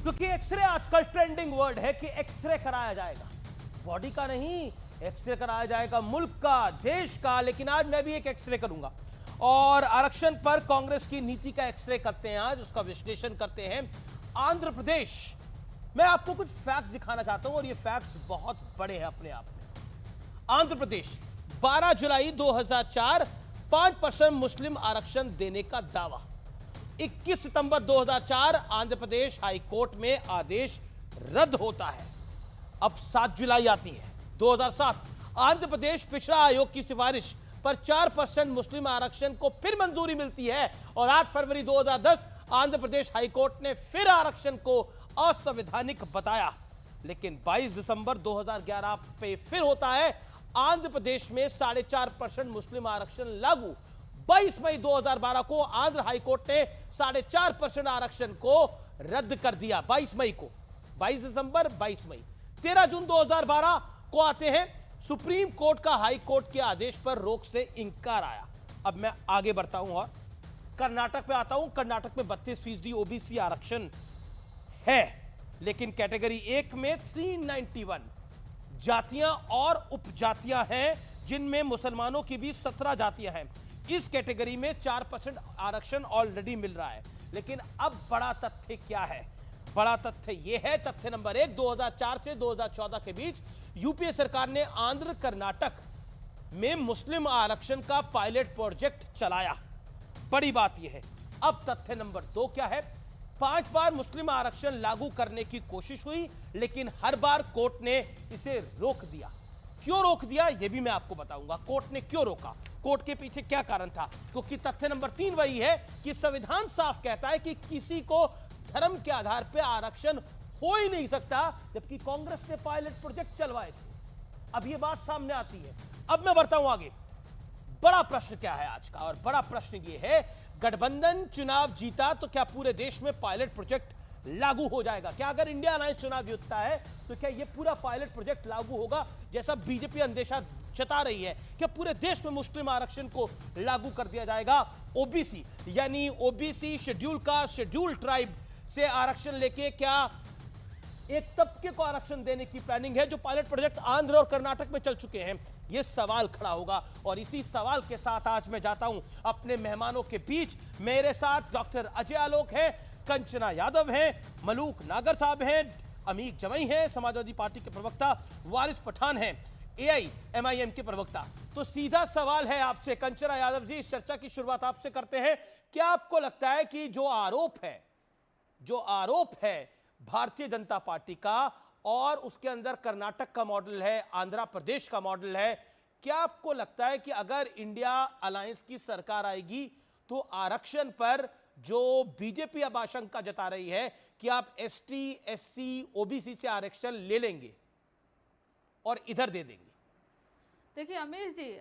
क्योंकि एक्सरे आजकल trending word है कि एक्सरे कराया जाएगा, बॉडी का नहीं, एक्सरे कराया जाएगा मुल्क का, देश का। लेकिन आज मैं भी एक एक्सरे करूंगा और आरक्षण पर कांग्रेस की नीति का एक्सरे करते हैं, आज उसका विश्लेषण करते हैं। आंध्र प्रदेश, मैं आपको कुछ फैक्ट्स दिखाना चाहता हूं और ये फैक्ट्स बहुत बड़े हैं अपने आप में। आंध्र प्रदेश 12 जुलाई 2004 5% मुस्लिम आरक्षण देने का दावा। 21 सितंबर 2004 आंध्र प्रदेश हाई कोर्ट में आदेश रद्द होता है। अब 7 जुलाई आती है 2007, आंध्र प्रदेश पिछड़ा आयोग की सिफारिश पर 4% मुस्लिम आरक्षण को फिर मंजूरी मिलती है और 8 फरवरी 2010 आंध्र प्रदेश हाई कोर्ट ने फिर आरक्षण को असंवैधानिक बताया। लेकिन 22 दिसंबर 2011 पे फिर होता है आंध्र प्रदेश में 4.5% मुस्लिम आरक्षण लागू। 22 मई 2012 को आंध्र हाई कोर्ट ने 4.5% आरक्षण को रद्द कर दिया। 22 मई को, 22 दिसंबर 22 मई। 13 जून 2012 को आते हैं, सुप्रीम कोर्ट का हाई कोर्ट के आदेश पर रोक से इंकार आया। अब मैं आगे बढ़ता हूं और कर्नाटक पे आता हूं। कर्नाटक में 32% ओबीसी आरक्षण है, लेकिन कैटेगरी 1 में 391 जातियां और उपजातियां हैं, जिनमें मुसलमानों की भी 17 जातियां हैं। इस कैटेगरी में 4% आरक्षण ऑलरेडी मिल रहा है। लेकिन अब बड़ा तथ्य क्या है? बड़ा तथ्य यह है, तथ्य नंबर 1, 2004 से 2014 के बीच यूपीए सरकार ने आंध्र कर्नाटक में मुस्लिम आरक्षण का पायलट प्रोजेक्ट चलाया। बड़ी बात यह है। अब तथ्य नंबर 2 क्या है? 5 बार मुस्लिम आरक्षण लागू करने की कोशिश हुई, लेकिन हर बार कोर्ट ने इसे रोक दिया। क्यों रोक दिया यह भी मैं आपको बताऊंगा। कोर्ट ने क्यों रोका, कोर्ट के पीछे क्या कारण था? क्योंकि तथ्य नंबर 3 वही है कि संविधान साफ कहता है कि किसी को धर्म के आधार पर आरक्षण हो ही नहीं सकता, जबकि कांग्रेस ने पायलट प्रोजेक्ट चलवाए थे। अब यह बात सामने आती है। अब मैं बढ़ता हूं आगे। बड़ा प्रश्न क्या है आज का? और बड़ा प्रश्न यह है, गठबंधन चुनाव जीता तो क्या पूरे देश में पायलट प्रोजेक्ट लागू हो जाएगा? क्या अगर इंडिया अलायंस चुनाव जीतता है तो क्या यह पूरा पायलट प्रोजेक्ट लागू होगा, जैसा बीजेपी अंदेशा जता रही है कि पूरे देश में मुस्लिम आरक्षण को लागू कर दिया जाएगा? ओबीसी यानी OBC schedule caste, schedule tribe से आरक्षण लेके क्या एक तबके को आरक्षण देने की प्लानिंग है, जो पायलट प्रोजेक्ट आंध्र और कर्नाटक में चल चुके हैं? यह सवाल खड़ा होगा और इसी सवाल के साथ आज मैं जाता हूं अपने मेहमानों के बीच। मेरे साथ डॉक्टर अजय आलोक हैं, कंचना यादव हैं, मलूक नागर साहब हैं, अमीक जमई हैं, समाजवादी पार्टी के प्रवक्ता वारिस पठान हैं, एआईएमआईएम के प्रवक्ता। तो सीधा सवाल है आपसे, कंचना यादव जी, इस चर्चा की शुरुआत आपसे करते हैं। क्या आपको लगता है कि जो आरोप है भारतीय जनता पार्टी का और उसके अंदर कर्नाटक का मॉडल है, आंध्र प्रदेश का मॉडल है, क्या आपको लगता है कि अगर इंडिया अलायंस की सरकार आएगी तो आरक्षण पर जो बीजेपी अब आशंका जता रही है कि आप एसटी, एससी, ओबीसी से आरक्षण ले लेंगे और इधर दे देंगे? देखिए अमीर जी,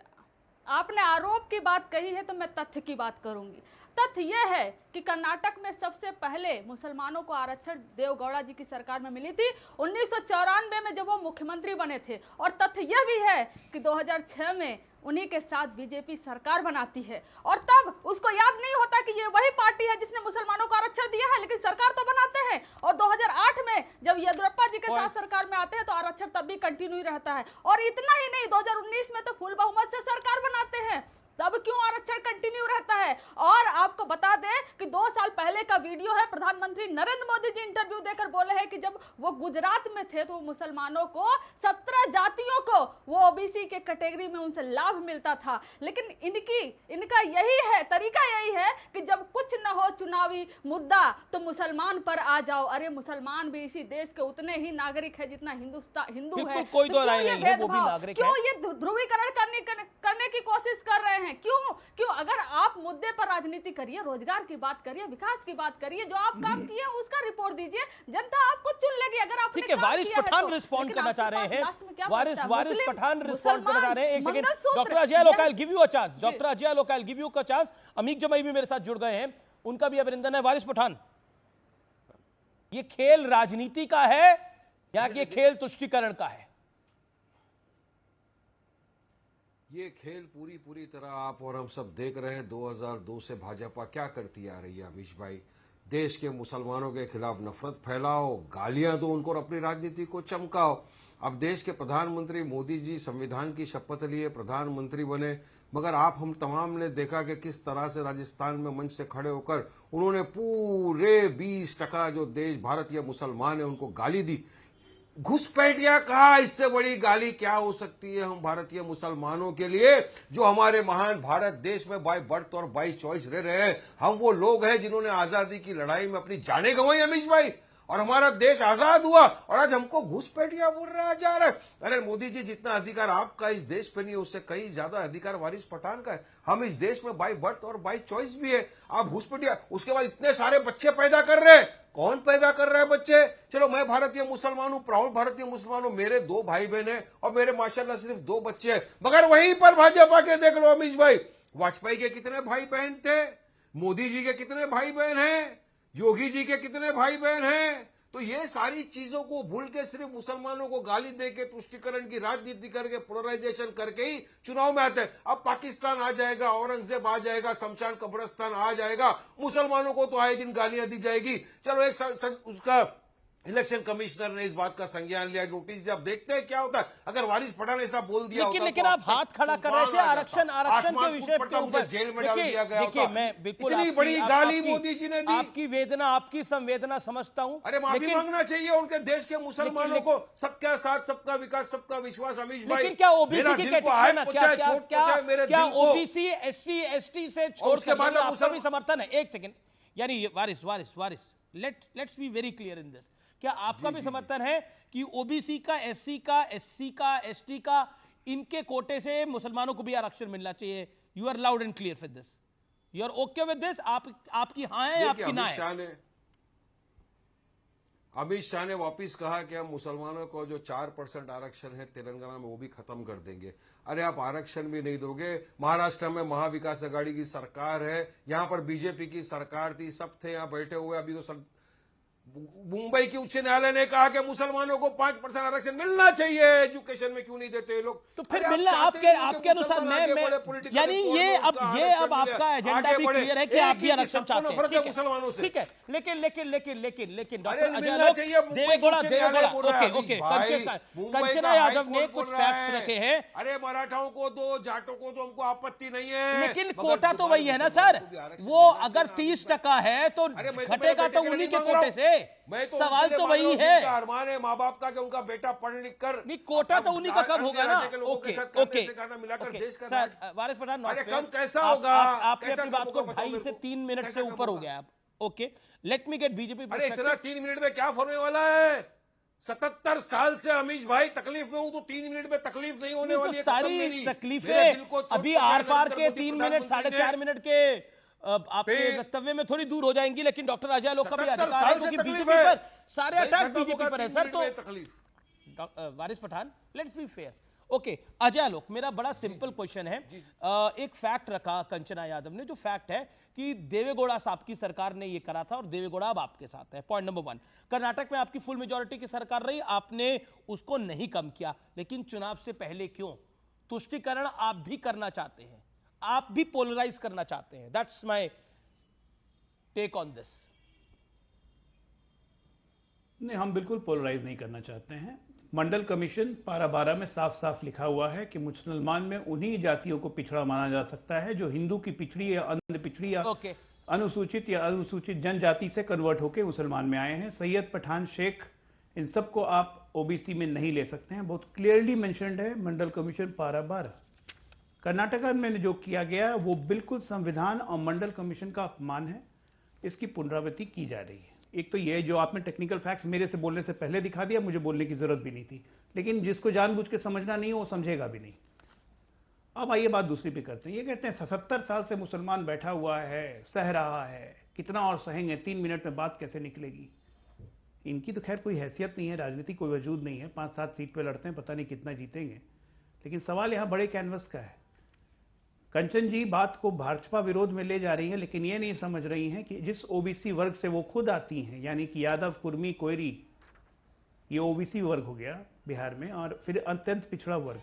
आपने आरोप की बात कही है तो मैं तथ्य की बात करूंगी। तथ्य यह है कि कर्नाटक में सबसे पहले मुसलमानों को आरक्षण देवगौड़ा जी की सरकार में मिली थी 1994 में, जब वो मुख्यमंत्री बने थे। और तथ्य यह भी है कि 2006 में उन्हीं के साथ बीजेपी सरकार बनाती है और तब उसको याद नहीं होता कि ये वही पार्टी है जिसने मुसलमानों को आरक्षण दिया है, लेकिन सरकार तो बनाते हैं। और 2008 में जब येदियुरप्पा जी के साथ सरकार में आते हैं तो आरक्षण तब भी कंटिन्यू रहता है। और इतना ही नहीं, 2019 में तो फुल बहुमत से सरकार बनाते हैं, तब क्यों आरक्षण कंटिन्यू रहता है? और आपको बता दें कि 2 साल पहले का वीडियो है, प्रधानमंत्री नरेंद्र मोदी जी इंटरव्यू देकर बोले हैं कि जब वो गुजरात में थे तो मुसलमानों को 17 जातियों को वो ओबीसी के कैटेगरी में उनसे लाभ मिलता था। लेकिन इनका यही है, तरीका यही है कि जब कुछ न हो चुनावी मुद्दा तो मुसलमान पर आ जाओ। अरे मुसलमान भी इसी देश के उतने ही नागरिक है जितना हिंदू है। कोई तो राय नहीं है, वो भी नागरिक है। क्यों ये ध्रुवीकरण करने की कोशिश कर रहे हैं? क्यों? अगर आप मुद्दे पर राजनीति करिए, रोजगार की बात करिए, विकास की बात करिए, जो आप काम किए उसका रिपोर्ट दीजिए, जनता आपको चुन लेगी। अगर आप ठीक है, वारिस पठान रिस्पॉन्ड करना चाह रहे हैं, वारिस पठान रिस्पॉन्ड करना चाह रहे हैं। एक second, doctor Ajay Alok, I give you a chance. Doctor Ajay Alok, I give you a chance. Amique Jamei भी मेरे साथ जुड़ गए हैं, उनका भी अभिनंदन है। वारिस पठान, ये खेल राजनीति का है या ये खेल तुष्टीकरण का है? ये खेल पूरी तरह आप और हम सब देख रहे हैं। 2002 से भाजपा क्या करती आ रही है अमीश भाई। देश के मुसलमानों के खिलाफ नफरत फैलाओ, गालियां दो उनको और अपनी राजनीति को चमकाओ। अब देश के प्रधानमंत्री मोदी जी संविधान की शपथ लिए प्रधानमंत्री बने, मगर आप हम तमाम ने देखा कि किस तरह से राजस्थान में मंच से खड़े होकर उन्होंने पूरे 20% जो देश भारतीय मुसलमान है उनको गाली दी। घुसपैठिया कहा, इससे बड़ी गाली क्या हो सकती है हम भारतीय मुसलमानों के लिए, जो हमारे महान भारत देश में बाय बर्थ और बाय चॉइस रह रहे हैं। हम वो लोग हैं जिन्होंने आजादी की लड़ाई में अपनी जानें गंवाई अमीश भाई, और हमारा देश आजाद हुआ, और आज हमको घुसपैठिया बोल रहा जा रहा है। अरे मोदी जी, जितना अधिकार आपका इस देश पे नहीं है उससे कहीं ज्यादा अधिकार वारिस पठान का है। हम इस देश में बाय बर्थ और बाय चॉइस भी है। आप घुसपैठिया, उसके बाद इतने सारे बच्चे पैदा कर रहे हैं। कौन पैदा कर रहा है बच्चे? चलो मैं भारतीय मुसलमान हूं, प्राउड भारतीय मुसलमान हूं, मेरे 2 भाई बहन हैं और मेरे माशाल्लाह सिर्फ 2 बच्चे हैं। मगर वहीं पर भाजपा के देख लो अमीश भाई, वाजपेयी के कितने भाई बहन थे, मोदी जी के कितने भाई बहन हैं, योगी जी के कितने भाई बहन हैं। तो ये सारी चीजों को भूल के सिर्फ मुसलमानों को गाली देके तुष्टीकरण की राजनीति करके पोलराइजेशन करके ही चुनाव में आते हैं। अब पाकिस्तान आ जाएगा, औरंगजेब आ जाएगा, शमशान कब्रिस्तान आ जाएगा, मुसलमानों को तो आए दिन गालियां दी जाएगी। चलो एक उसका इलेक्शन कमिश्नर ने इस बात का संज्ञान लिया, नोटिस दिया। अब देखते हैं क्या होता है। अगर वारिस पठान ऐसा बोल दिया लेकिन आप हाथ खड़ा कर रहे थे आरक्षण के विषय के ऊपर। जेल में डाल दिया गया। देखिए, मैं बिल्कुल इतनी बड़ी गाली मोदी जी ने दी। आपकी वेदना, आपकी संवेदना समझता हूं। अरे माफी मांगना चाहिए उनके देश के मुसलमानों को। सबका साथ, सबका विकास, सबका विश्वास। अमीश भाई, लेकिन क्या ओबीसी की कैटेगरी, क्या ओबीसी SC ST से छोड़ के बाद आपका भी समर्थन है? एक सेकंड, यानी Waris let's be very clear in this. क्या आपका भी समर्थन है कि ओबीसी का, SC का, SC का, ST का, इनके कोटे से मुसलमानों को भी आरक्षण मिलना चाहिए? You are loud and clear with this, you are okay with this? आपकी हाँ है, आपकी ना है? अमित शाह ने वापिस कहा कि हम मुसलमानों को जो 4% आरक्षण है तेलंगाना में वो भी खत्म कर देंगे। अरे आप आरक्षण भी नहीं दोगे। महाराष्ट्र में महाविकास आघाड़ी की सरकार है, यहां पर बीजेपी की सरकार थी, सब थे यहां बैठे हुए। अभी तो मुंबई की उच्च न्यायालय ने कहा कि मुसलमानों को 5% आरक्षण मिलना चाहिए। एजुकेशन में क्यों नहीं देते ये लोग? तो फिर मिलना आपके अनुसार मैं यानी ये अब आपका एजेंडा भी क्लियर है कि आप भी आरक्षण चाहते हैं, मुसलमानों से। ठीक है, लेकिन डॉक्टर अजय देवेगौड़ा ओके, कंचना यादव ने कुछ फैक्ट्स रखे हैं। अरे मराठाओं को दो, जाटों को तो हमको आपत्ति नहीं है, लेकिन कोटा तो वही है ना सर। वो अगर 30% है तो घटेगा तो उन्हीं के कोटे से। सवाल तो वही है। अरमान है माँ बाप का कि उनका बेटा पढ़ लिख कर, नहीं कोटा तो उन्हीं का कब होगा ना? ओके मिलाकर देश का सर, वारिस पठान कम कैसा होगा? आपने अपनी बात को 2.5 से 3 मिनट से ऊपर हो गया अब। Okay, let me gate BJP. अरे इतना 3 मिनट में क्या होने वाला है? 77 साल से अमीश भाई तकलीफ में हूं, तो 3 मिनट में तकलीफ नहीं होने वाली है। सारी तकलीफें अभी आर पार के 3 मिनट 4.5 मिनट के आपके वक्तव्य में थोड़ी दूर हो जाएंगी। लेकिन डॉक्टर अजय लोग का भी अधिकार है, क्योंकि बीजेपी पर सारे अटैक बीजेपी पर है सर। तो Waris Pathan, let's be fair. Okay, Ajay लोग, मेरा बड़ा सिंपल क्वेश्चन है। एक फैक्ट रखा कंचना यादव ने, जो फैक्ट है कि देवेगौड़ा साहब की सरकार ने ये करा था और देवेगौड़ा अब आपके साथ है। पॉइंट नंबर 1, कर्नाटक में आपकी फुल मेजॉरिटी की सरकार रही, आपने उसको नहीं कम किया। लेकिन चुनाव से पहले क्यों? तुष्टीकरण आप भी करना चाहते हैं, आप भी पोलराइज करना चाहते हैं। That's my take on this. नहीं, हम बिल्कुल पोलराइज नहीं करना चाहते हैं। मंडल कमीशन पारा 12 में साफ साफ लिखा हुआ है कि मुसलमान में उन्हीं जातियों को पिछड़ा माना जा सकता है जो हिंदू की पिछड़ी या अन्य पिछड़ी या अनुसूचित या अनुसूचित जनजाति से कन्वर्ट होकर मुसलमान में आए हैं। सैयद, पठान, शेख, इन सबको आप ओबीसी में नहीं ले सकते हैं। बहुत क्लियरली मेंशन्ड है मंडल कमीशन पारा 12। कर्नाटक में जो किया गया वो बिल्कुल संविधान और मंडल कमीशन का अपमान है। इसकी पुनरावृत्ति की जा रही है। एक तो ये जो आपने टेक्निकल फैक्ट्स मेरे से बोलने से पहले दिखा दिया, मुझे बोलने की जरूरत भी नहीं थी, लेकिन जिसको जानबूझ के समझना नहीं हो वो समझेगा भी नहीं। अब आइए बात दूसरी पे करते हैं। ये कहते हैं 77 साल से मुसलमान बैठा हुआ है, सह रहा है, कितना और सहेंगे, 3 मिनट में बात कैसे निकलेगी? इनकी तो खैर कोई हैसियत नहीं है, राजनीति कोई वजूद नहीं है। 5-7 सीट पे लड़ते हैं, पता नहीं कितना जीतेंगे। लेकिन सवाल यहां बड़े कैनवस का है। कंचन जी बात को भाजपा विरोध में ले जा रही है, लेकिन ये नहीं समझ रही हैं कि जिस ओबीसी वर्ग से वो खुद आती हैं, यानी कि यादव, कुर्मी, कोयरी, ये ओबीसी वर्ग हो गया बिहार में, और फिर अत्यंत पिछड़ा वर्ग,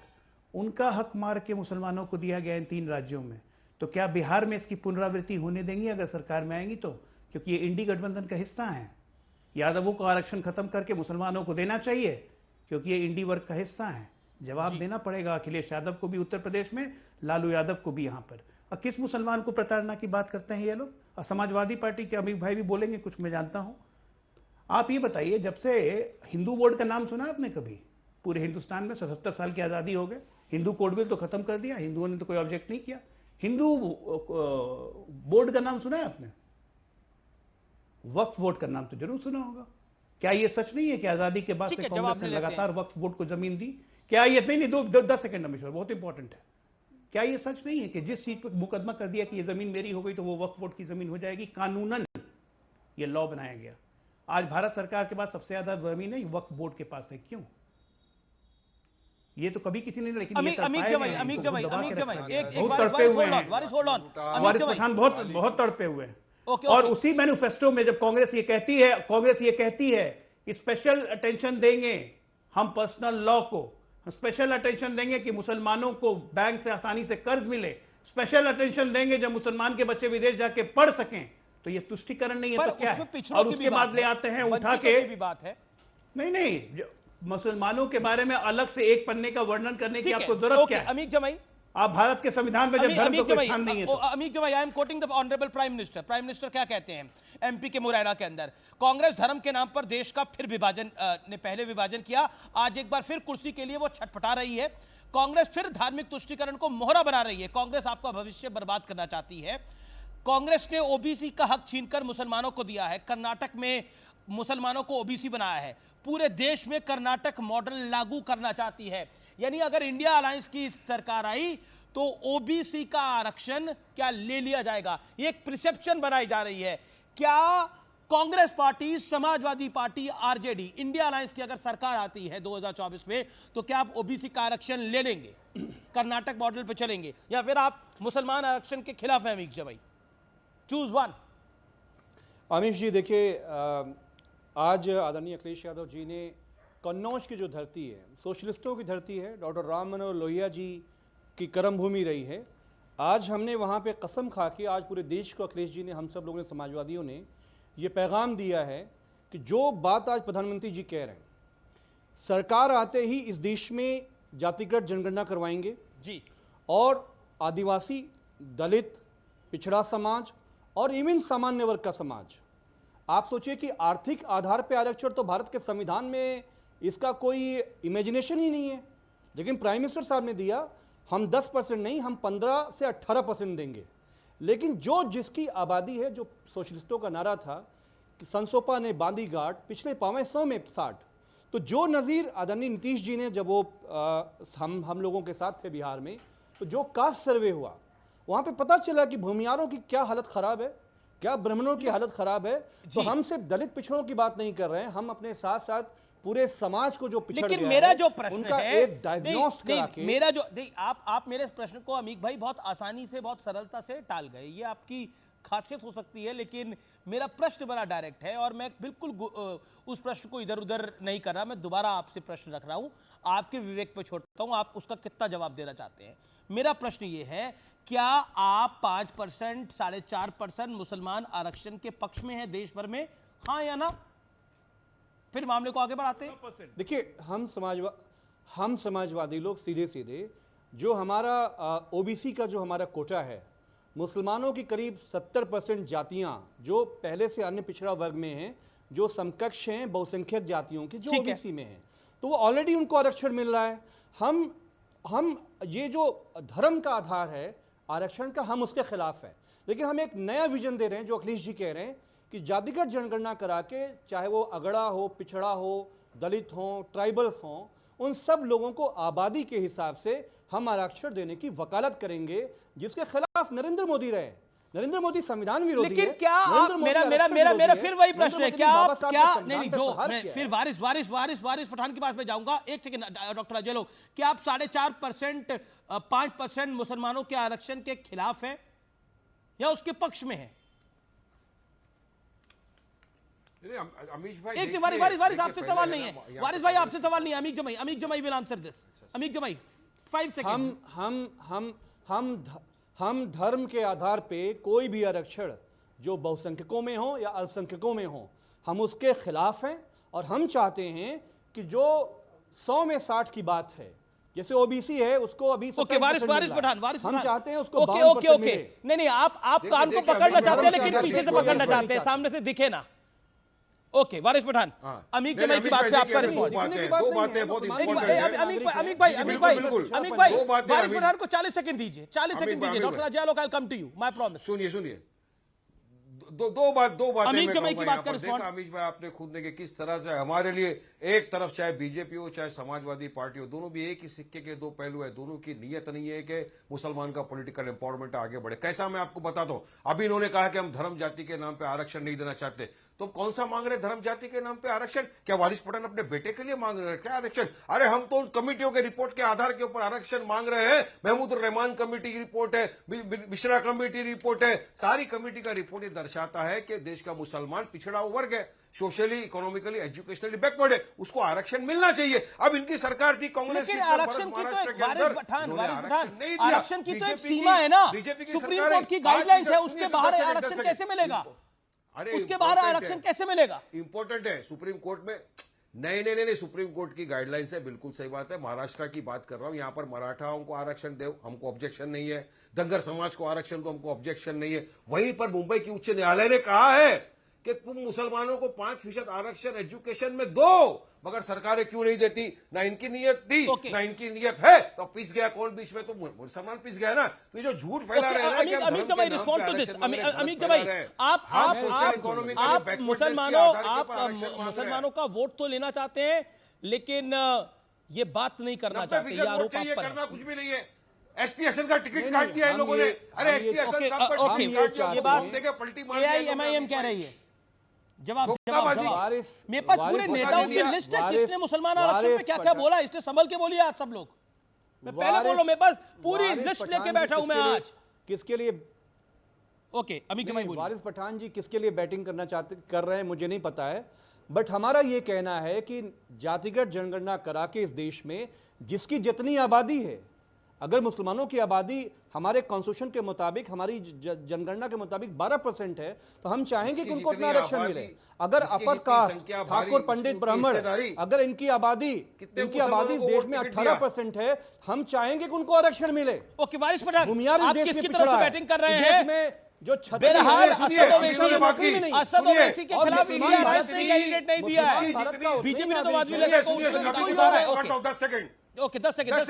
उनका हक मार के मुसलमानों को दिया गया इन 3 राज्यों में। तो क्या बिहार में इसकी पुनरावृत्ति होने देंगी अगर सरकार में आएंगी? तो क्योंकि ये इंडी गठबंधन का हिस्सा हैं। यादवों का आरक्षण खत्म करके मुसलमानों को देना चाहिए क्योंकि ये इंडी वर्ग का हिस्सा है। जवाब देना पड़ेगा अखिलेश यादव को भी उत्तर प्रदेश में, लालू यादव को भी यहां पर। और किस मुसलमान को प्रताड़ना की बात करते हैं ये लोग? और समाजवादी पार्टी के अमीर भाई भी बोलेंगे कुछ, मैं जानता हूं। आप ये बताइए, जब से हिंदू बोर्ड का नाम सुना आपने कभी? पूरे हिंदुस्तान में 77 साल की आजादी हो गए, हिंदू कोड बिल तो खत्म कर दिया, हिंदुओं ने तो कोई ऑब्जेक्ट नहीं किया। हिंदू बोर्ड का नाम सुना है आपने? वक्फ बोर्ड का नाम तो जरूर सुना होगा। क्या ये सच नहीं है कि आजादी के बाद से कांग्रेस ने लगातार वक्फ बोर्ड को जमीन दी? क्या ये नहीं 10 सेकंड अमीश्वर, बहुत इंपॉर्टेंट है। क्या ये सच नहीं है कि जिस चीज पर मुकदमा कर दिया कि ये जमीन मेरी हो गई तो वो वक्फ बोर्ड की जमीन हो जाएगी? कानूनन ये लॉ बनाया गया। आज भारत सरकार के पास सबसे ज्यादा जमीन है वक्फ बोर्ड के पास है। क्यों? ये तो कभी किसी ने, लेकिन अमीक जमाई एक वारिस पठान बहुत तड़पे हुए हैं। और उसी मैनिफेस्टो में जब कांग्रेस ये कहती है कि स्पेशल अटेंशन देंगे हम पर्सनल लॉ को, स्पेशल अटेंशन देंगे कि मुसलमानों को बैंक से आसानी से कर्ज मिले, स्पेशल अटेंशन देंगे जब मुसलमान के बच्चे विदेश जाके पढ़ सकें, तो ये तुष्टिकरण नहीं है तो क्या है? और उसके बाद ले आते हैं उठा के भी बात है। नहीं, मुसलमानों के बारे में अलग से एक पन्ने का वर्णन करने की आपको जरूरत क्या है? अमीक जमाई, आप भारत के संविधान में जब धर्म को स्थान नहीं है। अमीक जमाई, I am quoting the honourable prime minister. Prime minister क्या कहते हैं एमपी के मुरैना के अंदर? कांग्रेस धर्म के नाम पर देश का फिर विभाजन ने पहले विभाजन किया, आज एक बार फिर कुर्सी के लिए वो छटपटा रही है। कांग्रेस फिर धार्मिक तुष्टीकरण को मोहरा बना रही है। कांग्रेस आपका भविष्य बर्बाद करना चाहती है। कांग्रेस ने ओबीसी का हक छीनकर मुसलमानों को दिया है। कर्नाटक में मुसलमानों को ओबीसी बनाया है। पूरे देश में कर्नाटक मॉडल लागू करना चाहती है। यानी अगर इंडिया अलायंस की सरकार आई तो ओबीसी का आरक्षण क्या ले लिया जाएगा? ये एक परसेप्शन बनाई जा रही है। क्या Congress party, Samajwadi party, RJD, India alliance की अगर सरकार आती है 2024 में तो क्या आप ओबीसी का आरक्षण ले लेंगे, कर्नाटक मॉडल पे चलेंगे, या फिर आप मुसलमान आरक्षण के खिलाफ हैं? अमीक जमाई, चूज वन। अमीश जी देखिए, आज आदरणीय अखिलेश यादव जी ने कन्नौज की जो धरती है, सोशलिस्टों की धरती है, डॉक्टर राम मनोहर लोहिया जी की कर्म भूमि रही है। आज हमने वहाँ पे कसम खा के आज पूरे देश को अखिलेश जी ने, हम सब लोगों ने, समाजवादियों ने ये पैगाम दिया है कि जो बात आज प्रधानमंत्री जी कह रहे हैं, सरकार आते ही इस देश में जातिगत जनगणना करवाएंगे जी, और आदिवासी, दलित, पिछड़ा समाज और इवन सामान्य वर्ग का समाज, आप सोचिए कि आर्थिक आधार पर आरक्षण तो भारत के संविधान में इसका कोई इमेजिनेशन ही नहीं है। लेकिन प्राइम मिनिस्टर साहब ने दिया, हम 10% नहीं, हम 15 से 18% देंगे। लेकिन जो जिसकी आबादी है, जो सोशलिस्टों का नारा था कि संसोपा ने बांधी गांठ, पिछले 500 में 60, तो जो नज़ीर आदरणीय नीतीश जी ने, जब वो हम लोगों के साथ थे बिहार में, तो जो कास्ट सर्वे हुआ वहाँ पे पता चला कि भूमियारों की क्या हालत ख़राब है, क्या ब्राह्मणों की हालत ख़राब है। तो हम सिर्फ दलित पिछड़ों की बात नहीं कर रहे हैं, हम अपने साथ साथ पूरे समाज को जो पिछड़ गया है, लेकिन मेरा जो प्रश्न है, एक डायग्नोस्ट करा के, मेरा जो आप मेरे प्रश्न को अमीक भाई बहुत आसानी से, बहुत सरलता से टाल गए। ये आपकी खासियत हो सकती है, लेकिन मेरा प्रश्न बड़ा डायरेक्ट है और मैं बिल्कुल उस प्रश्न को इधर उधर नहीं कर रहा। मैं दोबारा आपसे प्रश्न रख रहा हूं, आपके विवेक पे छोड़ता हूं, आप उसका कितना जवाब देना चाहते हैं। मेरा प्रश्न ये है, क्या आप 5%, 4.5% मुसलमान आरक्षण के पक्ष में है देश भर में, हाँ या ना? फिर मामले को आगे बढ़ाते हैं। देखिए, हम समाजवादी लोग सीधे सीधे, जो हमारा ओबीसी का जो हमारा कोटा है, मुसलमानों की करीब 70% जातियां जो पहले से अन्य पिछड़ा वर्ग में हैं, जो समकक्ष हैं बहुसंख्यक जातियों की, जो ओबीसी में हैं, तो वो ऑलरेडी उनको आरक्षण मिल रहा है। हम ये जो धर्म का आधार है आरक्षण का, हम उसके खिलाफ है। लेकिन हम एक नया विजन दे रहे हैं, जो अखिलेश जी कह रहे हैं कि जातिगत जनगणना करा के, चाहे वो अगड़ा हो, पिछड़ा हो, दलित हो, ट्राइबल्स हो, उन सब लोगों को आबादी के हिसाब से हम आरक्षण देने की वकालत करेंगे, जिसके खिलाफ नरेंद्र मोदी रहे। नरेंद्र मोदी संविधान विरोधी है। लेकिन क्या मेरा फिर वही प्रश्न है, क्या नहीं जो मैं फिर वारिस पठान के पास में जाऊंगा। एक सेकंड डॉक्टर अजय लोग, क्या आप 4.5%, 5% मुसलमानों के आरक्षण के खिलाफ है या उसके पक्ष में है? अमीश भाई, एक वारिस आपसे सवाल नहीं है, वारिस भाई आपसे सवाल नहीं है। अमीक जमाई विल आंसर दिस। अमीक जमाई 5 सेकंड। हम धर्म के आधार पे कोई भी आरक्षण जो बहुसंख्यकों में हो या अल्पसंख्यकों में हो, हम उसके खिलाफ हैं। और हम चाहते हैं कि जो 100 में 60 की बात है, जैसे ओबीसी है उसको अभी ओके, वारिस पठान हम चाहते हैं उसको ओके ओके ओके। नहीं, आप कान को पकड़ना चाहते हैं लेकिन पीछे से पकड़ना चाहते हैं, सामने से दिखे ना। ओके, वारिस पठान, अमीक जमाई की बात पे आपका रिस्पॉन्स। दो बातें बहुत इंपॉर्टेंट अमीक भाई, वारिस पठान को 40 सेकंड दीजिए, 40 सेकंड दीजिए। Doctor Ajay Lok, I will come to you, my promise. सुनिए दो बातें अमीक जमाई की बात का रिस्पॉन्स। अमीश भाई, आपने खुद ने कि किस तरह से हमारे लिए एक तरफ चाहे बीजेपी हो चाहे समाजवादी पार्टी हो, दोनों भी एक ही सिक्के के दो पहलू है। दोनों की नीयत नहीं है कि मुसलमान का पॉलिटिकल एम्पावरमेंट आगे बढ़े। कैसा, मैं आपको बताता हूं। अभी इन्होंने कहा कि हम धर्म जाति के नाम पे आरक्षण नहीं देना चाहते, तो कौन सा मांग रहे धर्म जाति के नाम पे आरक्षण? क्या वारिस पठान अपने बेटे के लिए मांग रहे हैं क्या आरक्षण? अरे हम तो उन कमेटियों के रिपोर्ट के आधार के ऊपर आरक्षण मांग रहे हैं। महमूदुर रहमान कमेटी की रिपोर्ट है, मिश्रा कमेटी रिपोर्ट है, सारी कमेटी का रिपोर्ट ये दर्शाता है कि देश का मुसलमान पिछड़ा वर्ग है, सोशली, इकोनॉमिकली, एजुकेशनली बैकवर्ड है, उसको आरक्षण मिलना चाहिए। अब इनकी सरकार थी कांग्रेस की, आरक्षण की तो एक वारिस पठान आरक्षण की तो एक सीमा है ना, सुप्रीम कोर्ट की गाइडलाइंस है, उसके बाहर आरक्षण कैसे मिलेगा? अरे उसके बाहर आरक्षण कैसे मिलेगा? इंपॉर्टेंट है सुप्रीम कोर्ट में। नहीं, सुप्रीम कोर्ट की गाइडलाइंस है, बिल्कुल सही बात है। महाराष्ट्र की बात कर रहा हूं, यहां पर मराठाओं को आरक्षण दो, हमको ऑब्जेक्शन नहीं है। धनगर समाज को आरक्षण दो, हमको ऑब्जेक्शन नहीं है। वहीं पर मुंबई की उच्च न्यायालय ने कहा है कि तुम मुसलमानों को 5% आरक्षण एजुकेशन में दो, मगर सरकारें क्यों नहीं देती? ना इनकी नीयत थी ना इनकी नीयत है, तो पिस गया कौन बीच में? तो मुसलमान पिस गया ना। तो ये जो झूठ फैला रहे हैं, अमीक जमाई रिस्पॉन्ड टू दिस। अमीक जमाई, आप मुसलमानों का वोट तो लेना चाहते हैं, लेकिन ये बात नहीं करना चाहते, ये आरोप आप पर करना कुछ भी नहीं है। एसटी हसन का टिकट काट दिया इन लोगों ने। अरे एसटी हसन साहब का टिकट काट दिया, ये बात देखे पलटी मार AIMIM कह रही है। जवाब मेरे पास पूरे नेताओं की लिस्ट है, किसने मुसलमान आरक्षण पे क्या क्या बोला, इसने संभल के बोलिए आज सब लोग। मैं पहले बोलो, मेरे पास पूरी लिस्ट लेके बैठा हूं मैं आज। किसके लिए? ओके, अमीक जमाई बोलिए। वारिस पठान जी किसके लिए बैटिंग कर रहे हैं मुझे नहीं पता है, बट हमारा ये कहना है कि जातिगत जनगणना करा के इस देश में जिसकी जितनी आबादी है, अगर मुसलमानों की आबादी हमारे कॉन्स्टिट्यूशन के मुताबिक, हमारी जनगणना के मुताबिक 12% है, तो हम चाहेंगे कि उनको उतना आरक्षण मिले। अगर अपर कास्ट, ठाकुर, पंडित, ब्राह्मण, अगर इनकी आबादी देश में 18% है, हम चाहेंगे कि उनको आरक्षण मिले। ओके, वारिस पठान, बुनियादी आप देश किसकी में तरफ से बैटिंग कर रहे हैं? जो बहरहाल असद ओवैसी के खिलाफ इंडिया अलायंस ने कैंडिडेट नहीं दिया है, बीजेपी ने तो वाजबी लगा को उतारा है। ओके, 10 सेकंड